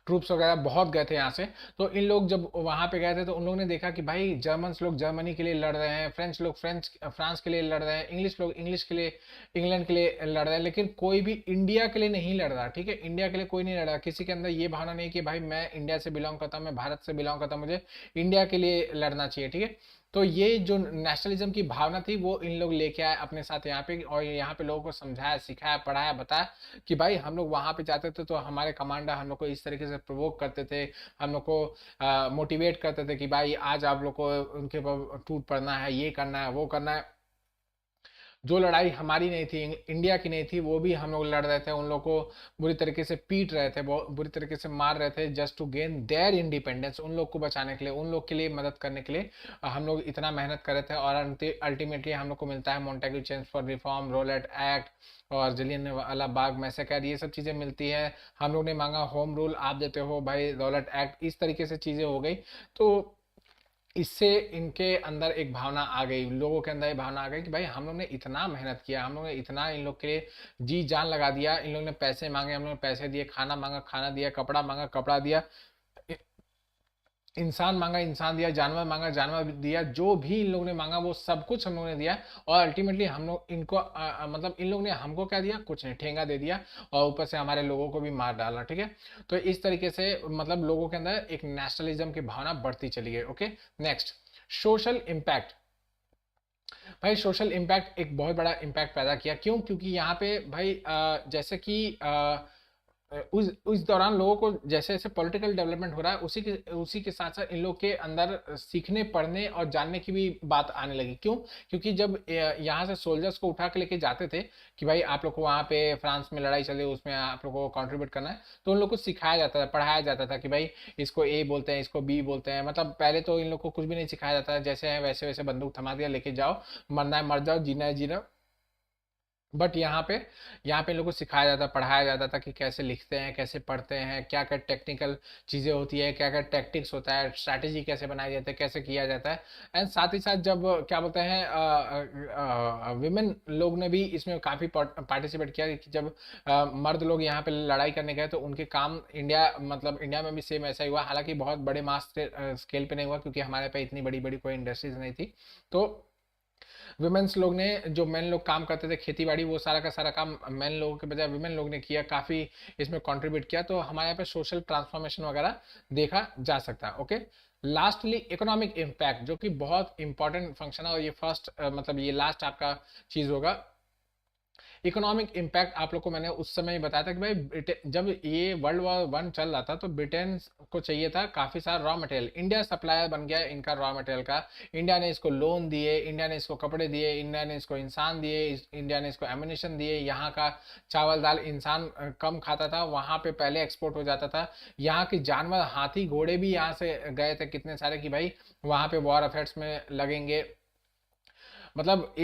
ट्रूप्स वगैरह बहुत गए थे यहाँ से। तो इन लोग जब वहां पे गए थे तो उन लोगों ने देखा कि भाई जर्मन्स लोग जर्मनी के लिए लड़ रहे हैं, फ्रेंच लोग फ्रांस के लिए लड़ रहे हैं, इंग्लिश लोग इंग्लिश के लिए, इंग्लैंड के लिए लड़ रहे हैं, लेकिन कोई भी इंडिया के लिए नहीं लड़ रहा। ठीक है, इंडिया के लिए कोई नहीं लड़ रहा। किसी के अंदर ये भावना नहीं कि भाई मैं इंडिया से बिलोंग करता हूँ, मैं भारत से बिलोंग करता हूँ, मुझे इंडिया के लिए लड़ना चाहिए। ठीक है, तो ये जो नेशनलिज्म की भावना थी वो इन लोग लेके आए अपने साथ यहाँ पे, और यहाँ पे लोगों को समझाया, सिखाया, पढ़ाया, बताया कि भाई हम लोग वहां पे जाते थे तो हमारे कमांडर हम लोग को इस तरीके से प्रोवोक करते थे, हम लोग को मोटिवेट करते थे कि भाई आज आप लोग को उनके ऊपर टूट पड़ना है, ये करना है, वो करना है। जो लड़ाई हमारी नहीं थी, इंडिया की नहीं थी, वो भी हम लोग लड़ रहे थे, उन लोग को बुरी तरीके से पीट रहे थे, बहुत बुरी तरीके से मार रहे थे, just to gain their independence. उन लोग को बचाने के लिए, उन लोग के लिए मदद करने के लिए हम लोग इतना मेहनत कर रहे थे। और अल्टीमेटली हम लोग को मिलता है Montague change for reform, Rowlatt Act और जलियनवाला बाग मैसेकर, ये सब चीज़ें मिलती है। हम लोग ने मांगा होम रूल, आप देते हो भाई रोलेट एक्ट, इस तरीके से चीज़ें हो गई। तो इससे इनके अंदर एक भावना आ गई, लोगों के अंदर एक भावना आ गई कि भाई हम लोग ने इतना मेहनत किया, हम लोग ने इतना इन लोग के लिए जी जान लगा दिया, इन लोग ने पैसे मांगे, हम लोग ने पैसे दिए, खाना मांगा खाना दिया, कपड़ा मांगा कपड़ा दिया, इंसान मांगा इंसान दिया, जानवर मांगा जानवर दिया, जो भी इन लोगों ने मांगा वो सब कुछ हम लोगों ने दिया। और अल्टीमेटली हम लोग इनको मतलब इन लोगों ने हमको क्या दिया, कुछ नहीं, ठेंगा दे दिया, और ऊपर से हमारे लोगों को भी मार डाला। ठीक है, तो इस तरीके से मतलब लोगों के अंदर एक नेशनलिज्म की भावना बढ़ती चली गई। Okay, next, social impact. भाई सोशल इम्पैक्ट एक बहुत बड़ा इम्पैक्ट पैदा किया। क्यों? क्योंकि यहाँ पे भाई जैसे कि उस दौरान लोगों को जैसे जैसे पॉलिटिकल डेवलपमेंट हो रहा है, उसी के साथ साथ इन लोग के अंदर सीखने, पढ़ने और जानने की भी बात आने लगी। क्यों? क्योंकि जब यहाँ से सोल्जर्स को उठा के लेके जाते थे कि भाई आप लोग को वहाँ पे फ्रांस में लड़ाई चले, उसमें आप लोग को कंट्रीब्यूट करना है, तो उन लोग को सिखाया जाता था, पढ़ाया जाता था कि भाई इसको ए बोलते हैं, इसको बी बोलते हैं। मतलब पहले तो इन लोग को कुछ भी नहीं सिखाया जाता, जैसे है वैसे वैसे बंदूक थमा दिया, लेके जाओ, मरना है मर जाओ, जीना है जीना। बट यहाँ पे लोगों को सिखाया जाता, पढ़ाया जाता था कि कैसे लिखते हैं, कैसे पढ़ते हैं, क्या क्या टेक्निकल चीज़ें होती है, क्या क्या टैक्टिक्स होता है, स्ट्रैटेजी कैसे बनाई जाती है, कैसे किया जाता है। एंड साथ ही साथ जब क्या बोलते हैं विमेन लोग ने भी इसमें काफ़ी पार्टिसिपेट किया कि जब मर्द लोग यहाँ पे लड़ाई करने गए तो उनके काम इंडिया, मतलब इंडिया में भी सेम ऐसा ही हुआ, हालांकि बहुत बड़े मास स्केल पे नहीं हुआ क्योंकि हमारे पे इतनी बड़ी बड़ी कोई इंडस्ट्रीज नहीं थी। तो वुमेन्स लोग ने, जो मेन लोग काम करते थे खेती बाड़ी, वो सारा का सारा काम मेन लोगों के बजाय वुमेन लोग ने किया, काफ़ी इसमें कंट्रीब्यूट किया। तो हमारे यहाँ पे सोशल ट्रांसफॉर्मेशन वगैरह देखा जा सकता है। ओके, लास्टली इकोनॉमिक इम्पैक्ट, जो कि बहुत इंपॉर्टेंट फंक्शन है, और ये फर्स्ट मतलब ये लास्ट आपका चीज़ होगा। इकोनॉमिक इम्पैक्ट आप लोग को मैंने उस समय ही बताया था कि भाई जब ये वर्ल्ड वॉर 1 चल रहा था तो ब्रिटेन को चाहिए था काफ़ी सारा रॉ मटेरियल, इंडिया सप्लायर बन गया इनका रॉ मटेरियल का। इंडिया ने इसको लोन दिए, इंडिया ने इसको कपड़े दिए, इंडिया ने इसको इंसान दिए, इंडिया ने इसको एम्यूनिशन दिए। यहाँ का चावल दाल इंसान कम खाता था, वहाँ पे पहले एक्सपोर्ट हो जाता था। यहाँ के जानवर, हाथी घोड़े भी यहाँ से गए थे कितने सारे कि भाई वहाँ पे वॉर अफेयर्स में लगेंगे। मतलब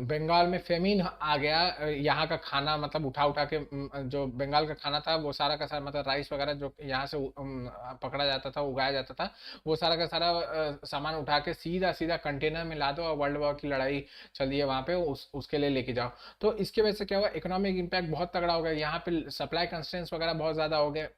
बंगाल में फेमिन आ गया, यहाँ का खाना मतलब उठा उठा के जो बंगाल का खाना था वो सारा का सारा मतलब राइस वगैरह जो यहाँ से पकड़ा जाता था, उगाया जाता था, वो सारा का सारा सामान उठा के सीधा सीधा कंटेनर में ला दो और वर्ल्ड वॉर की लड़ाई चल रही है वहाँ पे, उसके लिए लेके जाओ। तो इसके वजह से क्या हुआ, इकोनॉमिक इम्पैक्ट बहुत तगड़ा हो गया, यहाँ पे सप्लाई कंस्ट्रेंट्स वगैरह बहुत ज़्यादा हो गए।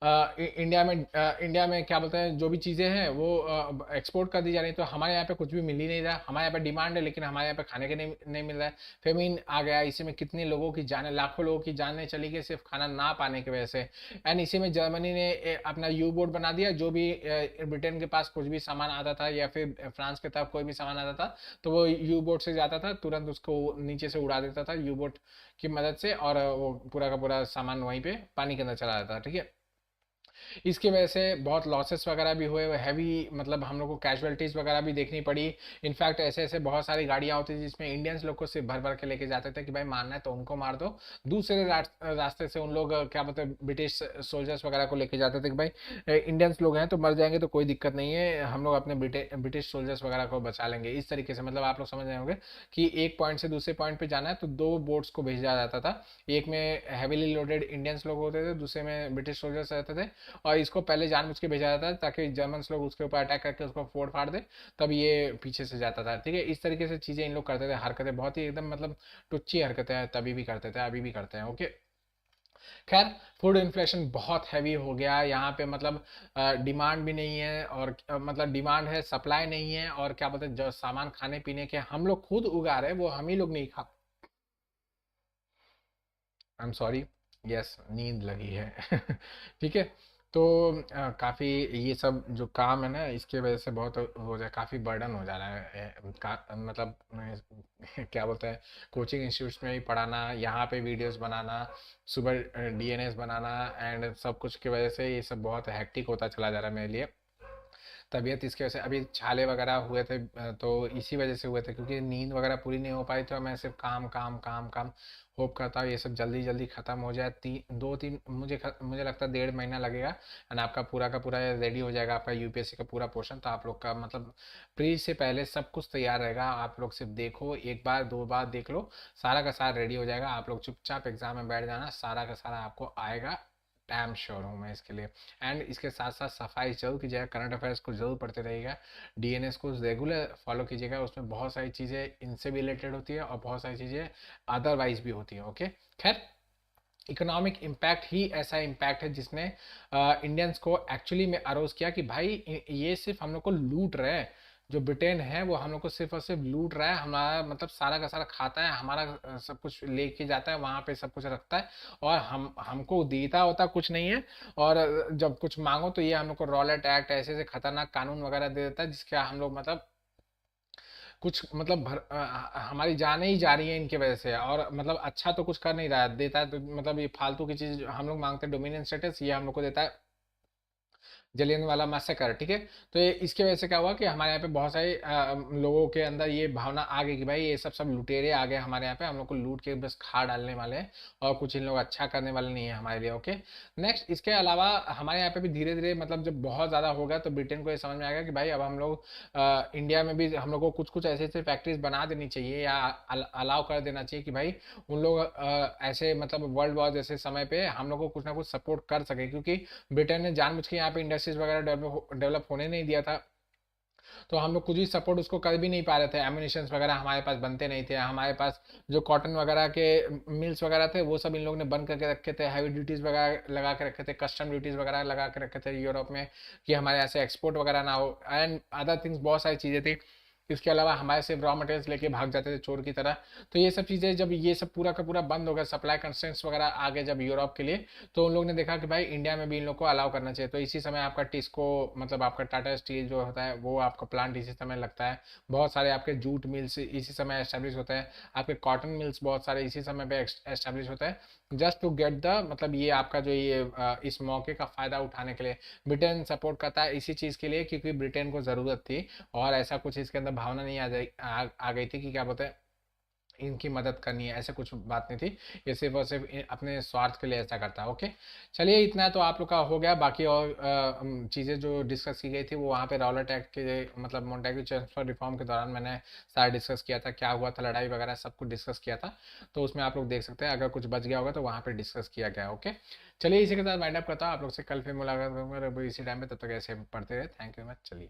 इंडिया में क्या बोलते हैं, जो भी चीज़ें हैं वो एक्सपोर्ट कर दी जा रही, तो हमारे यहाँ पे कुछ भी मिल ही नहीं रहा। हमारे यहाँ पे डिमांड है लेकिन हमारे यहाँ पे खाने के नहीं मिल रहा है। फेमिन आ गया, इसी में कितने लोगों की जाने, लाखों लोगों की जानें चली गई सिर्फ खाना ना पाने की वजह से। एंड इसी में जर्मनी ने अपना यू बोट बना दिया, जो भी ब्रिटेन के पास कुछ भी सामान आता था या फिर फ्रांस के तरफ कोई भी सामान आता था तो वो यू बोट से जाता था, तुरंत उसको नीचे से उड़ा देता था यू बोट की मदद से, और वो पूरा का पूरा सामान वहीं पे पानी के अंदर चला जाता था, ठीक है। इसकी वजह से बहुत लॉसेस वगैरह भी हुए, हैवी मतलब हम लोग को कैजुअलिटीज़ वगैरह भी देखनी पड़ी। इनफैक्ट ऐसे ऐसे बहुत सारी गाड़ियाँ होती थी जिसमें इंडियंस लोग को सिर्फ भर भर के लेके जाते थे कि भाई मारना है तो उनको मार दो। दूसरे रास्ते से उन लोग क्या बोलते हैं, ब्रिटिश सोल्जर्स वगैरह को लेके जाते थे कि भाई इंडियंस लोग हैं तो मर जाएंगे तो कोई दिक्कत नहीं है, हम लोग अपने ब्रिटिश सोल्जर्स वगैरह को बचा लेंगे। इस तरीके से मतलब आप लोग समझ रहे होंगे कि एक पॉइंट से दूसरे पॉइंट पे जाना है तो दो बोट्स को भेजा जाता था। एक में हैवीली लोडेड इंडियंस लोग होते थे, दूसरे में ब्रिटिश सोल्जर्स रहते थे, और इसको पहले जानबूझ के भेजा जाता था ताकि जर्मन्स लोग उसके ऊपर अटैक करके उसको फोड़ फाड़ दे, तब ये पीछे से जाता था, ठीक है। इस तरीके से चीज़ें इन लोग करते थे, हरकतें बहुत ही एकदम मतलब टुच्ची हरकतें हैं, तभी भी करते थे अभी भी करते हैं, ओके। खैर, फूड इन्फ्लेशन बहुत हैवी हो गया यहाँ पे, मतलब डिमांड भी नहीं है, और मतलब डिमांड है सप्लाई नहीं है, और क्या बोलते हैं जो सामान खाने पीने के हम लोग खुद उगा रहे हैं वो हम ही लोग नहीं खा, आई एम सॉरी, यस नींद लगी है ठीक है। तो काफ़ी ये सब जो काम है ना इसके वजह से बहुत हो जाए, काफ़ी बर्डन हो जा रहा है, मतलब क्या बोलते हैं, कोचिंग इंस्टीट्यूट्स में भी पढ़ाना, यहाँ पे वीडियोस बनाना, सुबह डीएनएस बनाना, एंड सब कुछ की वजह से ये सब बहुत हेक्टिक होता चला जा रहा है मेरे लिए। तबीयत इसकी वजह से अभी छाले वगैरह हुए थे, तो इसी वजह से हुए थे क्योंकि नींद वगैरह पूरी नहीं हो पाई, तो मैं सिर्फ काम काम काम काम होप करता हूँ ये सब जल्दी जल्दी ख़त्म हो जाए। दो तीन मुझे लगता है 1.5 महीना लगेगा, एंड आपका पूरा का पूरा रेडी हो जाएगा, आपका यूपीएससी का पूरा पोर्शन। तो आप लोग का मतलब प्री से पहले सब कुछ तैयार रहेगा, आप लोग सिर्फ देखो, एक बार दो बार देख लो, सारा का सारा रेडी हो जाएगा। आप लोग चुपचाप एग्जाम में बैठ जाना, सारा का सारा आपको आएगा, डैम श्योर हूँ मैं इसके लिए। एंड इसके साथ साथ सफाई जरूर कीजिएगा, करंट अफेयर्स को जरूर पढ़ते रहिएगा, डीएनएस को रेगुलर फॉलो कीजिएगा, उसमें बहुत सारी चीज़ें इनसे भी रिलेटेड होती है और बहुत सारी चीज़ें अदरवाइज भी होती है, ओके। खैर, इकोनॉमिक इम्पैक्ट ही ऐसा इम्पैक्ट है जिसने इंडियंस को एक्चुअली में अरोज किया कि भाई ये सिर्फ हम लोग को लूट रहे हैं, जो ब्रिटेन है वो हम लोग को सिर्फ और सिर्फ लूट रहा है, हमारा मतलब सारा का सारा खाता है, हमारा सब कुछ लेके जाता है वहाँ पे, सब कुछ रखता है, और हमको देता होता कुछ नहीं है। और जब कुछ मांगो तो ये हम लोग को रॉलेट एक्ट ऐसे ऐसे खतरनाक कानून वगैरह दे देता है, जिसके हम लोग मतलब कुछ मतलब हमारी जानें ही जा रही हैं इनके वजह से, और मतलब अच्छा तो कुछ कर नहीं रहा है, देता है तो मतलब ये फालतू की चीज़ हम लोग मांगते हैं, डोमिनियन स्टेटस, ये हम लोग को देता है जलियन वाला मैसेकर, ठीक है। तो ये इसके वजह से क्या हुआ कि हमारे यहाँ पे बहुत सारे लोगों के अंदर ये भावना आ गई कि भाई ये सब सब लुटेरे आ गए हमारे यहाँ पे, हम लोग को लूट के बस खा डालने वाले हैं, और कुछ इन लोग अच्छा करने वाले नहीं है हमारे लिए, ओके। नेक्स्ट, इसके अलावा हमारे यहाँ पे भी धीरे धीरे मतलब जब बहुत ज़्यादा हो गया तो ब्रिटेन को ये समझ में आ गया कि भाई अब हम लोग इंडिया में भी हम लोग को कुछ कुछ ऐसे ऐसे फैक्ट्रीज बना देनी चाहिए, या अलाउ कर देना चाहिए कि भाई उन लोग ऐसे मतलब वर्ल्ड वॉर जैसे समय पे हम लोग को कुछ ना कुछ सपोर्ट कर सके, क्योंकि ब्रिटेन ने जानबूझ के यहाँ पे इंडस्ट्रीज वगैरह डेवलप होने नहीं दिया था, तो हम लोग खुद ही सपोर्ट उसको कर भी नहीं पा रहे थे, एम्यूनिशन वगैरह हमारे पास बनते नहीं थे, हमारे पास जो कॉटन वगैरह के मिल्स वगैरह थे वो सब इन लोग ने बंद करके रखे थे, हैवी ड्यूटीज़ वगैरह लगा के रखे थे, कस्टम ड्यूटीज़ वगैरह लगा के रखे थे यूरोप में, कि हमारे यहाँ से एक्सपोर्ट वगैरह ना हो, एंड अदर थिंग्स, बहुत सारी चीज़ें थी। इसके अलावा हमारे से रॉ मटेरियल्स लेके भाग जाते थे चोर की तरह। तो ये सब चीज़ें जब ये सब पूरा का पूरा बंद हो गया, सप्लाई कंस्ट्रेंट्स वगैरह आ गए जब यूरोप के लिए, तो उन लोग ने देखा कि भाई इंडिया में भी इन लोग को अलाउ करना चाहिए। तो इसी समय आपका टिस्को मतलब आपका टाटा स्टील जो होता है वो आपका प्लांट इसी समय लगता है, बहुत सारे आपके जूट मिल्स इसी समय एस्टेब्लिश होते हैं, आपके कॉटन मिल्स बहुत सारे इसी समय पे एस्टेब्लिश होते हैं, जस्ट टू गेट द मतलब ये आपका जो ये इस मौके का फ़ायदा उठाने के लिए ब्रिटेन सपोर्ट करता है इसी चीज़ के लिए, क्योंकि ब्रिटेन को ज़रूरत थी, और ऐसा कुछ इसके अंदर भावना नहीं आ गई थी कि क्या बोलते हैं इनकी मदद करनी है, ऐसे कुछ बात नहीं थी। ये सिर्फ और सिर्फ अपने स्वार्थ के लिए ऐसा करता है। ओके, चलिए इतना तो आप लोग का हो गया। बाकी और चीज़ें जो डिस्कस की गई थी वो वहाँ पे रॉलेट एक्ट के मतलब मोन्टेगू ट्रांसफर रिफॉर्म के दौरान मैंने सारा डिस्कस किया था, क्या हुआ था, लड़ाई वगैरह सब कुछ डिस्कस किया था। तो उसमें आप लोग देख सकते हैं, अगर कुछ बच गया होगा तो वहाँ पे डिस्कस किया गया। ओके, चलिए इसी के साथ वाइंड अप करता हूँ। आप लोग से कल फिर मुलाकात करूंगा इसी टाइम पे, तब तक ऐसे पढ़ते रहे। थैंक यू मच, चलिए।